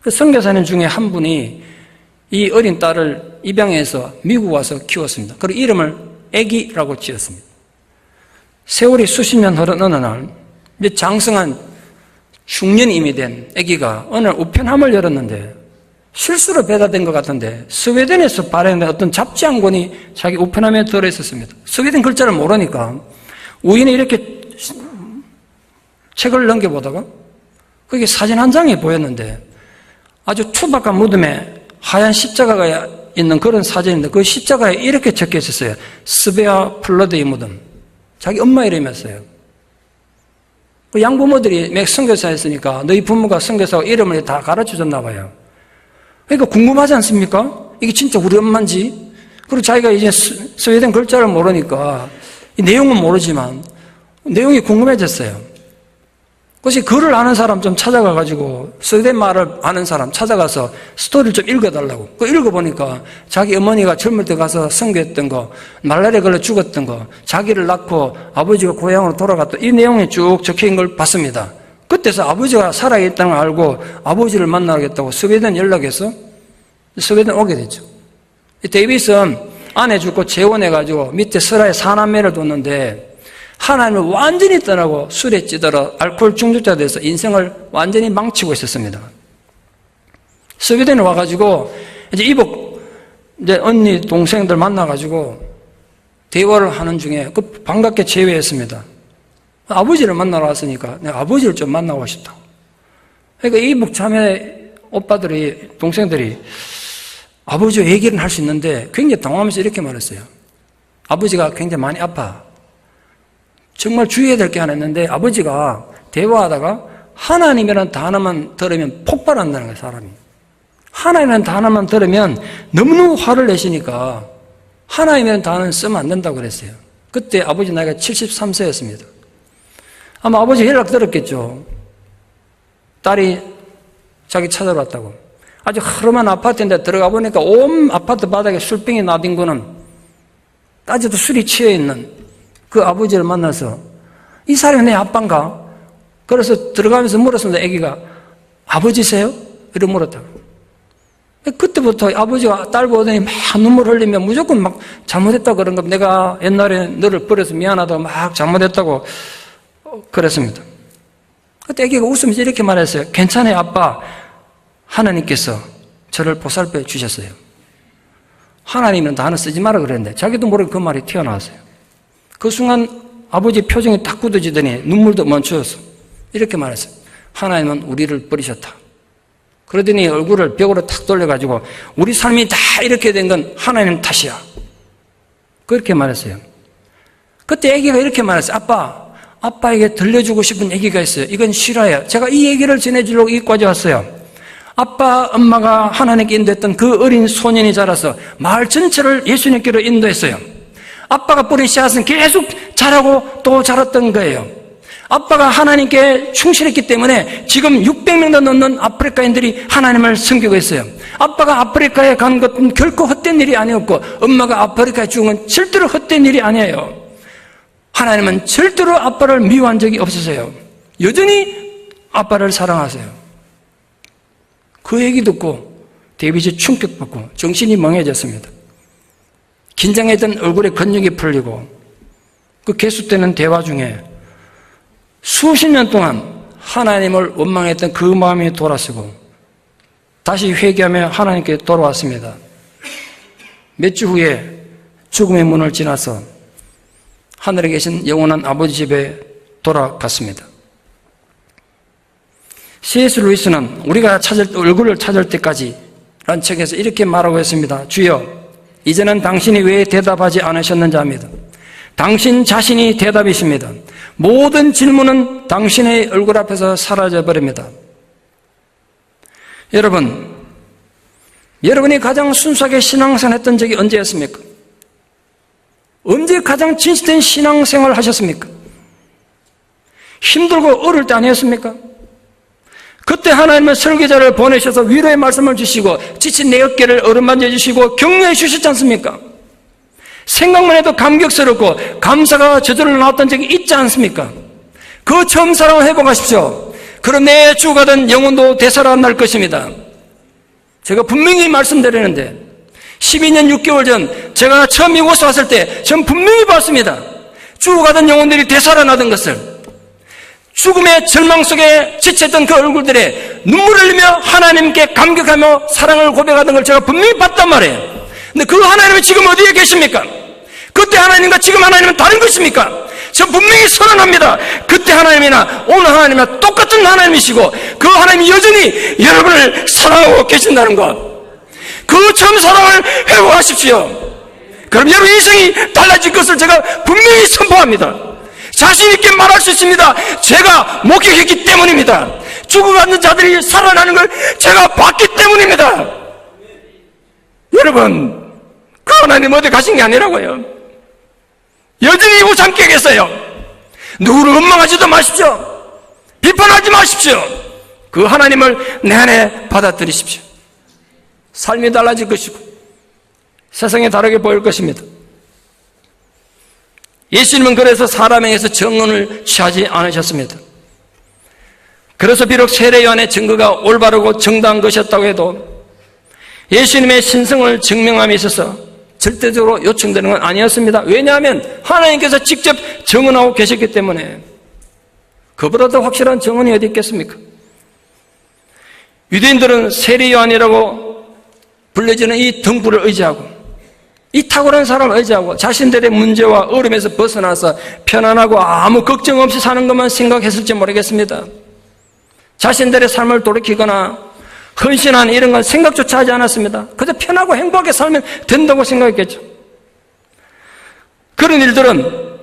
[SPEAKER 1] 그 선교사님 중에 한 분이 이 어린 딸을 입양해서 미국 와서 키웠습니다. 그리고 이름을 애기라고 지었습니다. 세월이 수십 년 흐른 어느 날 이제 장성한 중년임이 된 애기가 어느 날 우편함을 열었는데 실수로 배달된 것 같은데 스웨덴에서 발행된 어떤 잡지 한 권이 자기 우편함에 들어있었습니다. 스웨덴 글자를 모르니까 우연히 이렇게 책을 넘겨보다가 거기 사진 한 장이 보였는데 아주 투박한 무덤에 하얀 십자가가 있는 그런 사진인데 그 십자가에 이렇게 적혀 있었어요. 스베아 플러드의 무덤. 자기 엄마 이름이었어요. 그 양부모들이 몇 선교사였으니까 너희 부모가 선교사고 이름을 다 가르쳐줬나 봐요. 그러니까 궁금하지 않습니까? 이게 진짜 우리 엄마인지? 그리고 자기가 이제 스웨덴 글자를 모르니까 이 내용은 모르지만 내용이 궁금해졌어요. 그것이 글을 아는 사람 좀 찾아가가지고 스웨덴 말을 아는 사람 찾아가서 스토리를 좀 읽어달라고. 그 읽어보니까 자기 어머니가 젊을 때 가서 선교했던 거, 말라리아에 걸려 죽었던 거, 자기를 낳고 아버지가 고향으로 돌아갔던 이 내용이 쭉 적혀있는 걸 봤습니다. 그때서 아버지가 살아있다는 걸 알고 아버지를 만나겠다고 스웨덴 연락해서 스웨덴 오게 됐죠. 데이비스는 아내 죽고 재혼해가지고 밑에 스라에 4남매를 뒀는데 하나님을 완전히 떠나고 술에 찌들어 알코올 중독자 돼서 인생을 완전히 망치고 있었습니다. 스웨덴에 와가지고 이제 이복 이제 언니 동생들 만나가지고 대화를 하는 중에 그 반갑게 제외했습니다. 아버지를 만나러 왔으니까 내가 아버지를 좀 만나고 싶다고. 그러니까 이복 자매 오빠들이 동생들이 아버지와 얘기를 할 수 있는데 굉장히 당황하면서 이렇게 말했어요. 아버지가 굉장히 많이 아파. 정말 주의해야 될 게 하나 있는데 아버지가 대화하다가 하나님이라는 단어만 들으면 폭발한다는 거예요, 사람이. 하나님이라는 단어만 들으면 너무너무 화를 내시니까 하나님이라는 단어는 쓰면 안 된다고 그랬어요. 그때 아버지 나이가 73세였습니다. 아마 아버지 연락 들었겠죠. 딸이 자기 찾아러 왔다고. 아주 허름한 아파트인데 들어가 보니까 온 아파트 바닥에 술병이 나뒹구는 따져도 술이 취해 있는 그 아버지를 만나서 이 사람이 내 아빠인가? 그래서 들어가면서 물었습니다. 아기가 아버지세요? 이렇게 물었다고. 그때부터 아버지가 딸 보더니 막 눈물 흘리며 무조건 막 잘못했다고 그런 겁니다. 내가 옛날에 너를 버려서 미안하다고 막 잘못했다고 그랬습니다. 그때 아기가 웃으면서 이렇게 말했어요. 괜찮아요, 아빠. 하나님께서 저를 보살펴 주셨어요. 하나님은 단어 쓰지 마라 그랬는데 자기도 모르게 그 말이 튀어나왔어요. 그 순간 아버지 표정이 딱 굳어지더니 눈물도 멈추었어. 이렇게 말했어요. 하나님은 우리를 버리셨다. 그러더니 얼굴을 벽으로 탁 돌려가지고 우리 삶이 다 이렇게 된 건 하나님 탓이야. 그렇게 말했어요. 그때 아기가 이렇게 말했어요. 아빠에게 들려주고 싶은 얘기가 있어요. 이건 실화예요. 제가 이 얘기를 전해주려고 이까지 왔어요. 아빠, 엄마가 하나님께 인도했던 그 어린 소년이 자라서 마을 전체를 예수님께로 인도했어요. 아빠가 뿌린 씨앗은 계속 자라고 또 자랐던 거예요. 아빠가 하나님께 충실했기 때문에 지금 600명도 넘는 아프리카인들이 하나님을 섬기고 있어요. 아빠가 아프리카에 간 것은 결코 헛된 일이 아니었고 엄마가 아프리카에 죽은 건 절대로 헛된 일이 아니에요. 하나님은 절대로 아빠를 미워한 적이 없으세요. 여전히 아빠를 사랑하세요. 그 얘기 듣고 데빗이 충격받고 정신이 멍해졌습니다. 긴장했던 얼굴에 근육이 풀리고 그 계속되는 대화 중에 수십 년 동안 하나님을 원망했던 그 마음이 돌아서고 다시 회개하며 하나님께 돌아왔습니다. 몇 주 후에 죽음의 문을 지나서 하늘에 계신 영원한 아버지 집에 돌아갔습니다. C.S. 루이스는 우리가 얼굴을 찾을 때까지 라는 책에서 이렇게 말하고 있습니다. 주여, 이제는 당신이 왜 대답하지 않으셨는지 압니다. 당신 자신이 대답이십니다. 모든 질문은 당신의 얼굴 앞에서 사라져버립니다. 여러분이 가장 순수하게 신앙생활 했던 적이 언제였습니까? 언제 가장 진실된 신앙생활을 하셨습니까? 힘들고 어려울 때 아니었습니까? 그때 하나님은 설교자를 보내셔서 위로의 말씀을 주시고 지친 내 어깨를 어루만져 주시고 격려해 주셨지 않습니까? 생각만 해도 감격스럽고 감사가 저절로 나왔던 적이 있지 않습니까? 그 처음 사랑을 회복하십시오. 그럼 내 주가 된 영혼도 되살아날 것입니다. 제가 분명히 말씀드리는데 12년 6개월 전 제가 처음 이곳에 왔을 때 전 분명히 봤습니다. 주가 된 영혼들이 되살아나던 것을. 죽음의 절망 속에 지쳤던 그 얼굴들에 눈물을 흘리며 하나님께 감격하며 사랑을 고백하던 걸 제가 분명히 봤단 말이에요. 근데 그 하나님은 지금 어디에 계십니까? 그때 하나님과 지금 하나님은 다른 것입니까? 저 분명히 선언합니다. 그때 하나님이나 오늘 하나님이나 똑같은 하나님이시고 그 하나님이 여전히 여러분을 사랑하고 계신다는 것. 그 처음 사랑을 회복하십시오. 그럼 여러분 인생이 달라질 것을 제가 분명히 선포합니다. 자신 있게 말할 수 있습니다. 제가 목격했기 때문입니다. 죽어가는 자들이 살아나는 걸 제가 봤기 때문입니다. 여러분, 그 하나님 어디 가신 게 아니라고요. 여전히 이곳 함께 계세요. 누구를 원망하지도 마십시오. 비판하지 마십시오. 그 하나님을 내 안에 받아들이십시오. 삶이 달라질 것이고 세상이 다르게 보일 것입니다. 예수님은 그래서 사람에게서 정언을 취하지 않으셨습니다. 그래서 비록 세례 요한의 증거가 올바르고 정당한 것이었다고 해도 예수님의 신성을 증명함에 있어서 절대적으로 요청되는 건 아니었습니다. 왜냐하면 하나님께서 직접 증언하고 계셨기 때문에. 그보다 더 확실한 증언이 어디 있겠습니까? 유대인들은 세례 요한이라고 불려지는 이 등불을 의지하고 이 탁월한 사람을 의지하고 자신들의 문제와 어려움에서 벗어나서 편안하고 아무 걱정 없이 사는 것만 생각했을지 모르겠습니다. 자신들의 삶을 돌이키거나 헌신하는 이런 건 생각조차 하지 않았습니다. 그저 편하고 행복하게 살면 된다고 생각했겠죠. 그런 일들은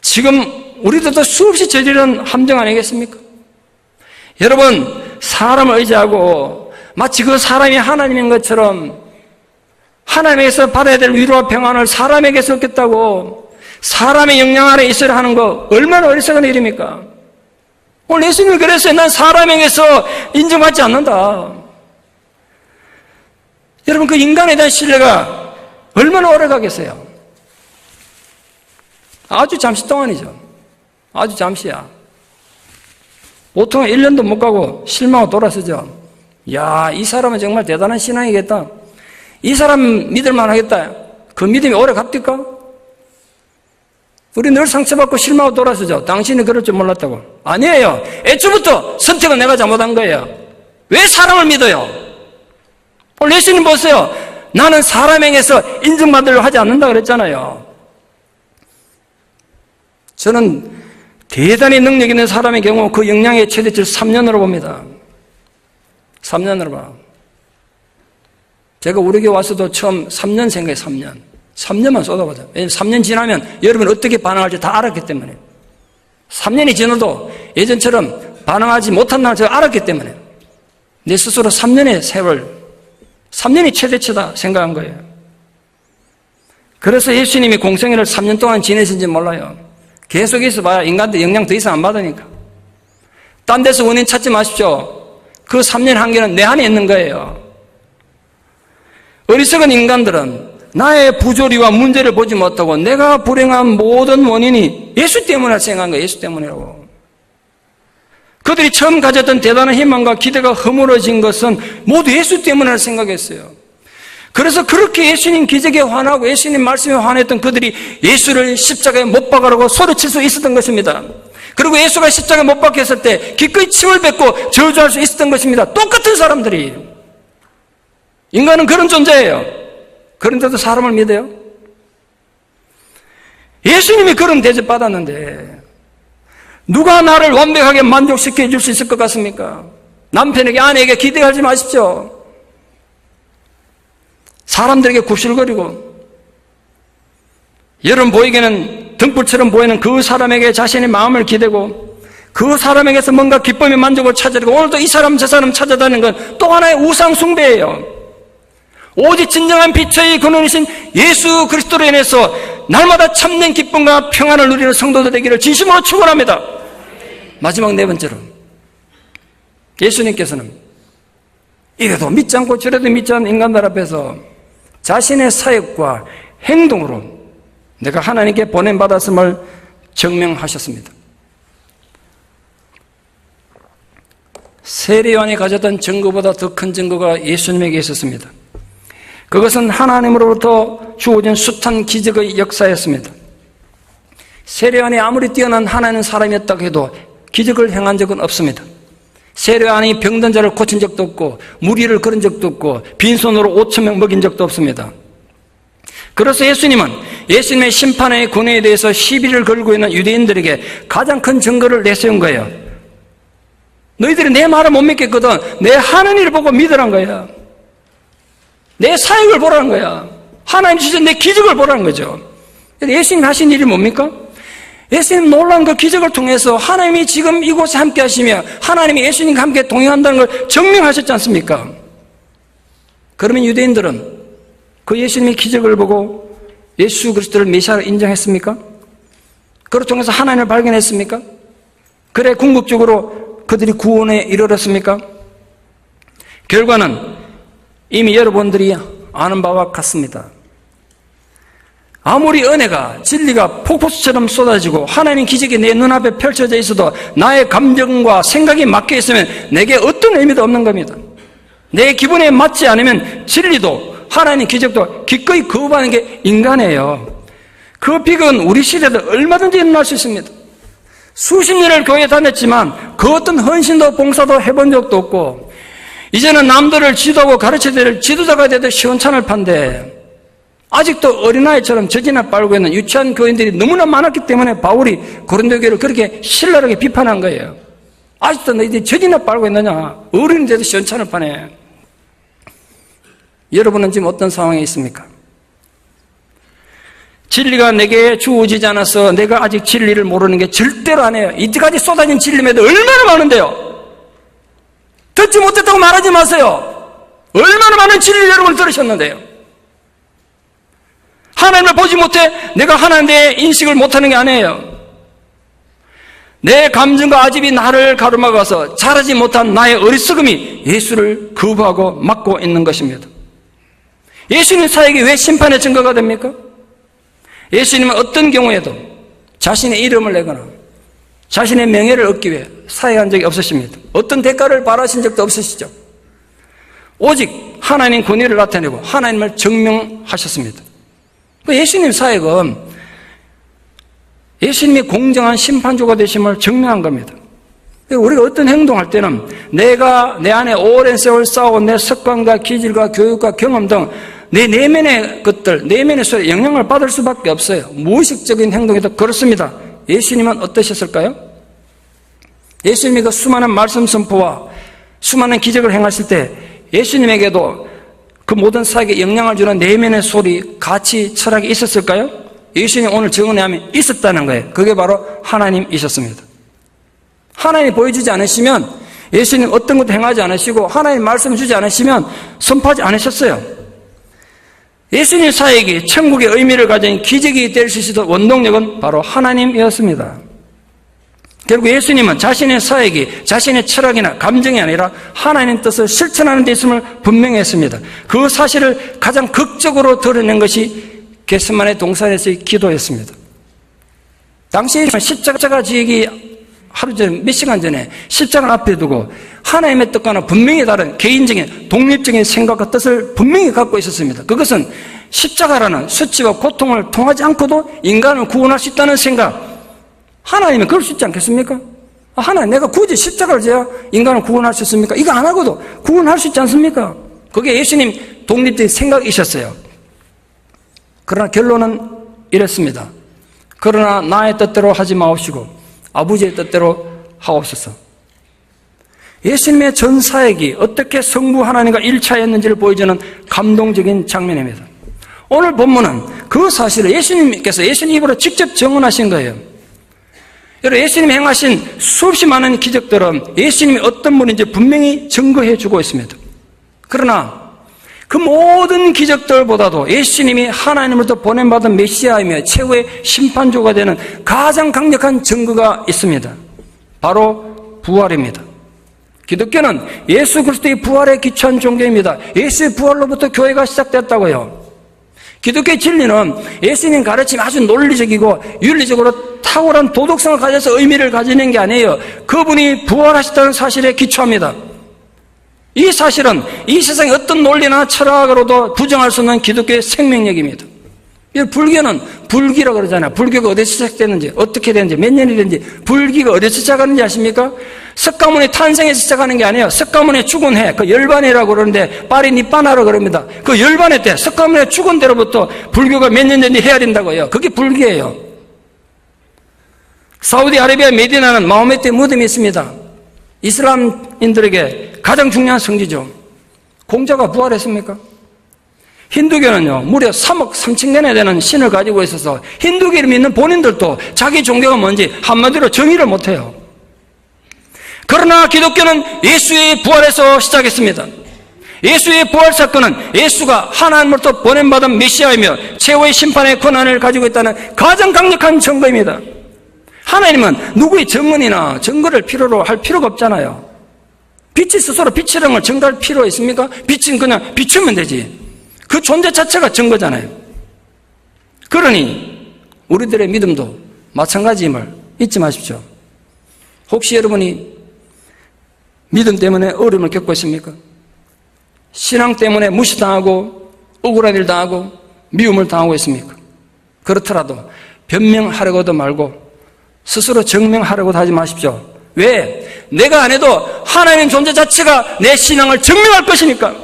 [SPEAKER 1] 지금 우리들도 수없이 저지른 함정 아니겠습니까? 여러분, 사람을 의지하고 마치 그 사람이 하나님인 것처럼 하나님에게서 받아야 될 위로와 평안을 사람에게서 얻겠다고 사람의 영향 아래 있어야 하는 거 얼마나 어리석은 일입니까? 오늘 예수님이 그랬어요. 난 사람에게서 인정받지 않는다. 여러분, 그 인간에 대한 신뢰가 얼마나 오래 가겠어요? 아주 잠시 동안이죠. 아주 잠시야. 보통 1년도 못 가고 실망하고 돌아서죠. 야, 이 사람은 정말 대단한 신앙이겠다. 이 사람 믿을만 하겠다. 그 믿음이 오래 갑니까? 우리 늘 상처받고 실망하고 돌아서죠. 당신이 그럴 줄 몰랐다고. 아니에요. 애초부터 선택은 내가 잘못한 거예요. 왜 사람을 믿어요? 오늘 예수님 보세요. 나는 사람에게서 인정받으려고 하지 않는다 그랬잖아요. 저는 대단히 능력 있는 사람의 경우 그 영향의 최대치를 3년으로 봅니다. 3년으로 봐. 제가 우리 교회 와서도 처음 3년 생각해요. 3년. 3년만 쏟아보자. 왜냐하면 3년 지나면 여러분 어떻게 반응할지 다 알았기 때문에. 3년이 지나도 예전처럼 반응하지 못한다는 걸 제가 알았기 때문에 내 스스로 3년의 세월, 3년이 최대치다 생각한 거예요. 그래서 예수님이 공생애를 3년 동안 지내신지 몰라요. 계속 있어봐야 인간들 영향 더 이상 안 받으니까. 딴 데서 원인 찾지 마십시오. 그 3년 한계는 내 안에 있는 거예요. 어리석은 인간들은 나의 부조리와 문제를 보지 못하고 내가 불행한 모든 원인이 예수 때문이라 생각한 거예요. 예수 때문이라고. 그들이 처음 가졌던 대단한 희망과 기대가 허물어진 것은 모두 예수 때문이라 생각했어요. 그래서 그렇게 예수님 기적에 화나고 예수님 말씀에 화냈던 그들이 예수를 십자가에 못 박으라고 소리칠 수 있었던 것입니다. 그리고 예수가 십자가에 못 박혔을 때 기꺼이 침을 뱉고 저주할 수 있었던 것입니다. 똑같은 사람들이. 인간은 그런 존재예요. 그런데도 사람을 믿어요? 예수님이 그런 대접 받았는데 누가 나를 완벽하게 만족시켜 줄 수 있을 것 같습니까? 남편에게, 아내에게 기대하지 마십시오. 사람들에게 굽실거리고 여러분 보이기에는 등불처럼 보이는 그 사람에게 자신의 마음을 기대고 그 사람에게서 뭔가 기쁨의 만족을 찾으려고 오늘도 이 사람 저 사람 찾아다니는 건 또 하나의 우상 숭배예요. 오직 진정한 빛의 근원이신 예수 그리스도로 인해서 날마다 참된 기쁨과 평안을 누리는 성도들 되기를 진심으로 축원합니다. 마지막 네 번째로 예수님께서는 이래도 믿지 않고 저래도 믿지 않는 인간들 앞에서 자신의 사역과 행동으로 내가 하나님께 보냄받았음을 증명하셨습니다. 세례 요한이 가졌던 증거보다 더 큰 증거가 예수님에게 있었습니다. 그것은 하나님으로부터 주어진 숱한 기적의 역사였습니다. 세례 요한이 아무리 뛰어난 하나님 사람이었다고 해도 기적을 행한 적은 없습니다. 세례 요한이 병든 자를 고친 적도 없고 무리를 걸은 적도 없고 빈손으로 5,000명 먹인 적도 없습니다. 그래서 예수님은 예수님의 심판의 권위에 대해서 시비를 걸고 있는 유대인들에게 가장 큰 증거를 내세운 거예요. 너희들이 내 말을 못 믿겠거든 내 하는 일을 보고 믿으란 거야. 내 사역을 보라는 거야. 하나님 주신 내 기적을 보라는 거죠. 예수님 하신 일이 뭡니까? 예수님 놀라운 그 기적을 통해서 하나님이 지금 이곳에 함께 하시며 하나님이 예수님과 함께 동행한다는 걸 증명하셨지 않습니까? 그러면 유대인들은 그 예수님의 기적을 보고 예수 그리스도를 메시아로 인정했습니까? 그걸 통해서 하나님을 발견했습니까? 그래 궁극적으로 그들이 구원에 이르렀습니까? 결과는 이미 여러분들이 아는 바와 같습니다. 아무리 은혜가 진리가 폭포수처럼 쏟아지고 하나님 기적이 내 눈앞에 펼쳐져 있어도 나의 감정과 생각이 막혀 있으면 내게 어떤 의미도 없는 겁니다. 내 기분에 맞지 않으면 진리도 하나님 기적도 기꺼이 거부하는 게 인간이에요. 그 비극은 우리 시대도 얼마든지 일어날 수 있습니다. 수십 년을 교회에 다녔지만 그 어떤 헌신도 봉사도 해본 적도 없고 이제는 남들을 지도하고 가르쳐야 될 지도자가 되듯 시원찮을 판데 아직도 어린아이처럼 젖이나 빨고 있는 유치한 교인들이 너무나 많았기 때문에 바울이 고린도 교회를 그렇게 신랄하게 비판한 거예요. 아직도 너희들이 젖이나 빨고 있느냐? 어른이 돼도 시원찮을 판에. 여러분은 지금 어떤 상황에 있습니까? 진리가 내게 주어지지 않아서 내가 아직 진리를 모르는 게 절대로 아니에요. 이때까지 쏟아진 진리에도 얼마나 많은데요. 듣지 못했다고 말하지 마세요. 얼마나 많은 진리를 여러분 들으셨는데요. 하나님을 보지 못해 내가 하나님에 대해 인식을 못하는 게 아니에요. 내 감정과 아집이 나를 가로막아서 자라지 못한 나의 어리석음이 예수를 거부하고 막고 있는 것입니다. 예수님 사역이 왜 심판의 증거가 됩니까? 예수님은 어떤 경우에도 자신의 이름을 내거나 자신의 명예를 얻기 위해 사역한 적이 없으십니다. 어떤 대가를 바라신 적도 없으시죠. 오직 하나님 권위를 나타내고 하나님을 증명하셨습니다. 예수님 사역은 예수님이 공정한 심판주가 되심을 증명한 겁니다. 우리가 어떤 행동할 때는 내가 내 안에 오랜 세월 쌓아온 내 습관과 기질과 교육과 경험 등 내 내면의 것들, 내면의 소리에 영향을 받을 수밖에 없어요. 무의식적인 행동에도 그렇습니다. 예수님은 어떠셨을까요? 예수님이 그 수많은 말씀 선포와 수많은 기적을 행하실 때 예수님에게도 그 모든 사역에 영향을 주는 내면의 소리, 가치, 철학이 있었을까요? 예수님 오늘 증언하면 있었다는 거예요. 그게 바로 하나님이셨습니다. 하나님이 보여주지 않으시면 예수님 어떤 것도 행하지 않으시고 하나님 말씀 주지 않으시면 선포하지 않으셨어요. 예수님 사역이 천국의 의미를 가진 기적이 될 수 있었던 원동력은 바로 하나님이었습니다. 결국 예수님은 자신의 사역이 자신의 철학이나 감정이 아니라 하나님 뜻을 실천하는 데 있음을 분명히 했습니다. 그 사실을 가장 극적으로 드러낸 것이 겟세마네 동산에서의 기도였습니다. 당시 십자가 지기 하루 전, 몇 시간 전에 십자가를 앞에 두고 하나님의 뜻과는 분명히 다른 개인적인 독립적인 생각과 뜻을 분명히 갖고 있었습니다. 그것은 십자가라는 수치와 고통을 통하지 않고도 인간을 구원할 수 있다는 생각. 하나님은 그럴 수 있지 않겠습니까? 하나님, 내가 굳이 십자가를 져야 인간을 구원할 수 있습니까? 이거 안 하고도 구원할 수 있지 않습니까? 그게 예수님 독립적인 생각이셨어요. 그러나 결론은 이랬습니다. 그러나 나의 뜻대로 하지 마옵시고 아버지의 뜻대로 하옵소서. 예수님의 전 사역이 어떻게 성부 하나님과 일차였는지를 보여주는 감동적인 장면입니다. 오늘 본문은 그 사실을 예수님께서 예수님 입으로 직접 증언하신 거예요. 여러분, 예수님이 행하신 수없이 많은 기적들은 예수님이 어떤 분인지 분명히 증거해 주고 있습니다. 그러나 그 모든 기적들보다도 예수님이 하나님으로부터 보냄받은 메시아이며 최후의 심판주가 되는 가장 강력한 증거가 있습니다. 바로 부활입니다. 기독교는 예수 그리스도의 부활에 기초한 종교입니다. 예수의 부활로부터 교회가 시작됐다고요. 기독교의 진리는 예수님 가르침이 아주 논리적이고 윤리적으로 탁월한 도덕성을 가져서 의미를 가지는 게 아니에요. 그분이 부활하셨다는 사실에 기초합니다. 이 사실은 이 세상의 어떤 논리나 철학으로도 부정할 수 없는 기독교의 생명력입니다. 불교는 불기라고 그러잖아요. 불교가 어디서 시작됐는지, 어떻게 됐는지, 몇 년이 됐는지, 불기가 어디서 시작하는지 아십니까? 석가모니 탄생에서 시작하는 게 아니에요. 석가모니 죽은 해, 그 열반이라고 그러는데 파리 니빠나라고 그럽니다. 그 열반의 때 석가모니 죽은 때로부터 불교가 몇 년 전에 헤아린다고요. 그게 불교예요. 사우디아라비아 메디나는 마호메트의 무덤이 있습니다. 이슬람인들에게 가장 중요한 성지죠. 공자가 부활했습니까? 힌두교는요, 무려 3억 3천 년에 되는 신을 가지고 있어서 힌두교를 믿는 본인들도 자기 종교가 뭔지 한마디로 정의를 못해요. 그러나 기독교는 예수의 부활에서 시작했습니다. 예수의 부활 사건은 예수가 하나님으로부터 보냄받은 메시아이며 최후의 심판의 권한을 가지고 있다는 가장 강력한 증거입니다. 하나님은 누구의 증언이나 증거를 필요로 할 필요가 없잖아요. 빛이 스스로 빛이라는 걸 증거할 필요가 있습니까? 빛은 그냥 비추면 되지. 그 존재 자체가 증거잖아요. 그러니 우리들의 믿음도 마찬가지임을 잊지 마십시오. 혹시 여러분이 믿음 때문에 어려움을 겪고 있습니까? 신앙 때문에 무시당하고 억울한 일 당하고 미움을 당하고 있습니까? 그렇더라도 변명하려고도 말고 스스로 증명하려고도 하지 마십시오. 왜? 내가 안 해도 하나님 존재 자체가 내 신앙을 증명할 것이니까.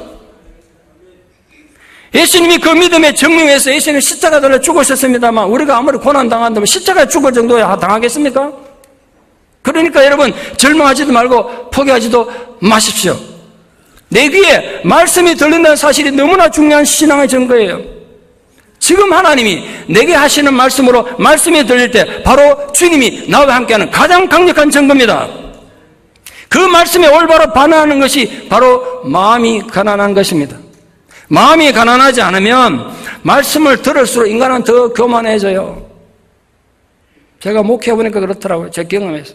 [SPEAKER 1] 예수님이 그 믿음의 증명에서 예수님이 십자가 달려 죽으셨습니다만 우리가 아무리 고난당한다면 십자가에 죽을 정도야 당하겠습니까? 그러니까 여러분 절망하지도 말고 포기하지도 마십시오. 내 귀에 말씀이 들린다는 사실이 너무나 중요한 신앙의 증거예요. 지금 하나님이 내게 하시는 말씀으로 말씀이 들릴 때 바로 주님이 나와 함께하는 가장 강력한 증거입니다. 그 말씀에 올바로 반응하는 것이 바로 마음이 가난한 것입니다. 마음이 가난하지 않으면 말씀을 들을수록 인간은 더 교만해져요. 제가 목회해보니까 그렇더라고요. 제 경험에서.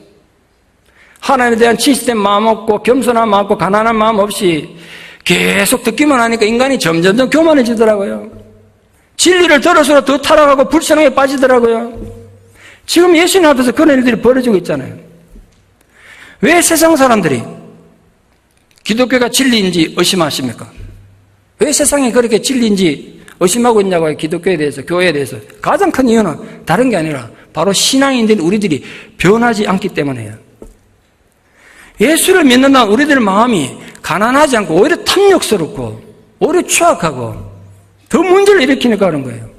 [SPEAKER 1] 하나님에 대한 진실된 마음 없고 겸손한 마음 없고 가난한 마음 없이 계속 듣기만 하니까 인간이 점점 교만해지더라고요. 진리를 들을수록 더 타락하고 불신앙에 빠지더라고요. 지금 예수님 앞에서 그런 일들이 벌어지고 있잖아요. 왜 세상 사람들이 기독교가 진리인지 의심하십니까? 왜 세상이 그렇게 진리인지 의심하고 있냐고요. 기독교에 대해서, 교회에 대해서. 가장 큰 이유는 다른 게 아니라 바로 신앙인들인 우리들이 변하지 않기 때문이에요. 예수를 믿는다는 우리들 마음이 가난하지 않고 오히려 탐욕스럽고 오히려 추악하고 더 문제를 일으키니까 그런 거예요.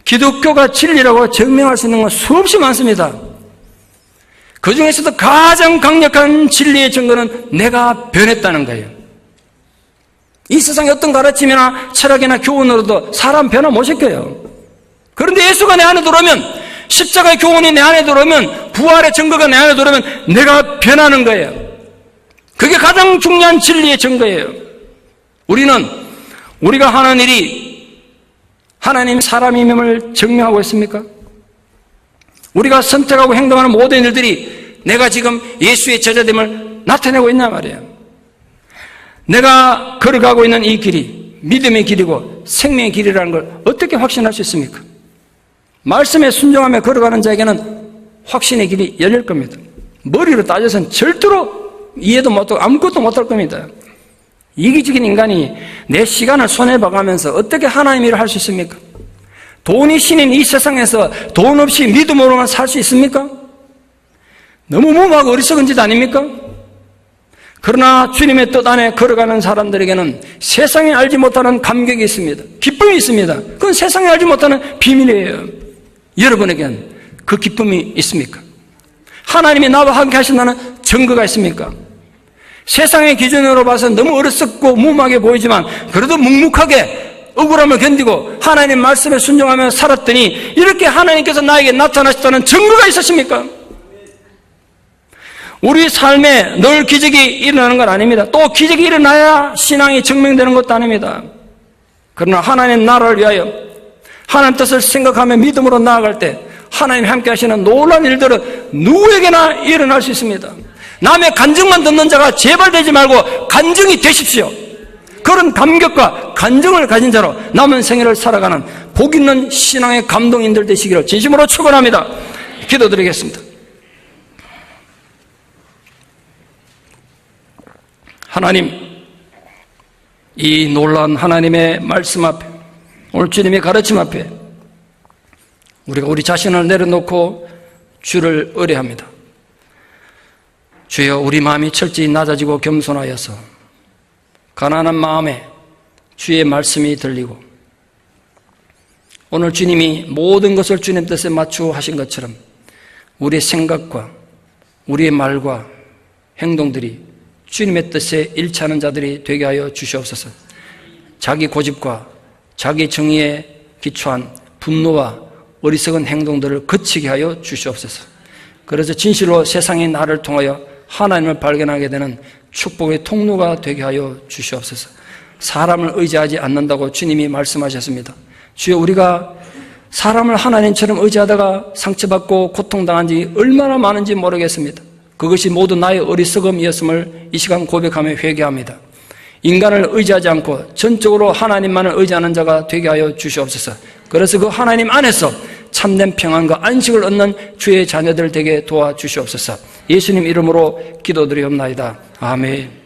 [SPEAKER 1] 기독교가 진리라고 증명할 수 있는 건 수없이 많습니다. 그 중에서도 가장 강력한 진리의 증거는 내가 변했다는 거예요. 이 세상의 어떤 가르침이나 철학이나 교훈으로도 사람 변화 못 시켜요. 그런데 예수가 내 안에 들어오면, 십자가의 교훈이 내 안에 들어오면, 부활의 증거가 내 안에 들어오면 내가 변하는 거예요. 그게 가장 중요한 진리의 증거예요. 우리가 하는 일이 하나님 사람임을 증명하고 있습니까? 우리가 선택하고 행동하는 모든 일들이 내가 지금 예수의 제자됨을 나타내고 있단 말이에요. 내가 걸어가고 있는 이 길이 믿음의 길이고 생명의 길이라는 걸 어떻게 확신할 수 있습니까? 말씀에 순종하며 걸어가는 자에게는 확신의 길이 열릴 겁니다. 머리로 따져서는 절대로 이해도 못하고 아무것도 못할 겁니다. 이기적인 인간이 내 시간을 손해봐가면서 어떻게 하나님 일을 할 수 있습니까? 돈이 신인 이 세상에서 돈 없이 믿음으로만 살 수 있습니까? 너무 무모하고 어리석은 짓 아닙니까? 그러나 주님의 뜻 안에 걸어가는 사람들에게는 세상에 알지 못하는 감격이 있습니다. 기쁨이 있습니다. 그건 세상에 알지 못하는 비밀이에요. 여러분에겐 그 기쁨이 있습니까? 하나님이 나와 함께 하신다는 증거가 있습니까? 세상의 기준으로 봐서 너무 어리석고 무모하게 보이지만 그래도 묵묵하게 억울함을 견디고 하나님 말씀에 순종하며 살았더니 이렇게 하나님께서 나에게 나타나셨다는 증거가 있으십니까? 우리 삶에 늘 기적이 일어나는 건 아닙니다. 또 기적이 일어나야 신앙이 증명되는 것도 아닙니다. 그러나 하나님 나라를 위하여 하나님 뜻을 생각하며 믿음으로 나아갈 때 하나님 함께 하시는 놀라운 일들은 누구에게나 일어날 수 있습니다. 남의 간증만 듣는 자가 제발 되지 말고 간증이 되십시오. 그런 감격과 간증을 가진 자로 남은 생애를 살아가는 복 있는 신앙의 감동인들 되시기를 진심으로 축원합니다. 기도드리겠습니다. 하나님, 이 놀라운 하나님의 말씀 앞에, 오늘 주님의 가르침 앞에 우리가 우리 자신을 내려놓고 주를 의뢰합니다. 주여, 우리 마음이 철저히 낮아지고 겸손하여서 가난한 마음에 주의 말씀이 들리고 오늘 주님이 모든 것을 주님 뜻에 맞추어 하신 것처럼 우리의 생각과 우리의 말과 행동들이 주님의 뜻에 일치하는 자들이 되게 하여 주시옵소서. 자기 고집과 자기 정의에 기초한 분노와 어리석은 행동들을 그치게 하여 주시옵소서. 그래서 진실로 세상이 나를 통하여 하나님을 발견하게 되는 축복의 통로가 되게 하여 주시옵소서. 사람을 의지하지 않는다고 주님이 말씀하셨습니다. 주여, 우리가 사람을 하나님처럼 의지하다가 상처받고 고통당한 지 얼마나 많은지 모르겠습니다. 그것이 모두 나의 어리석음이었음을 이 시간 고백하며 회개합니다. 인간을 의지하지 않고 전적으로 하나님만을 의지하는 자가 되게 하여 주시옵소서. 그래서 그 하나님 안에서 참된 평안과 안식을 얻는 주의 자녀들 되게 도와주시옵소서. 예수님 이름으로 기도드리옵나이다. 아멘.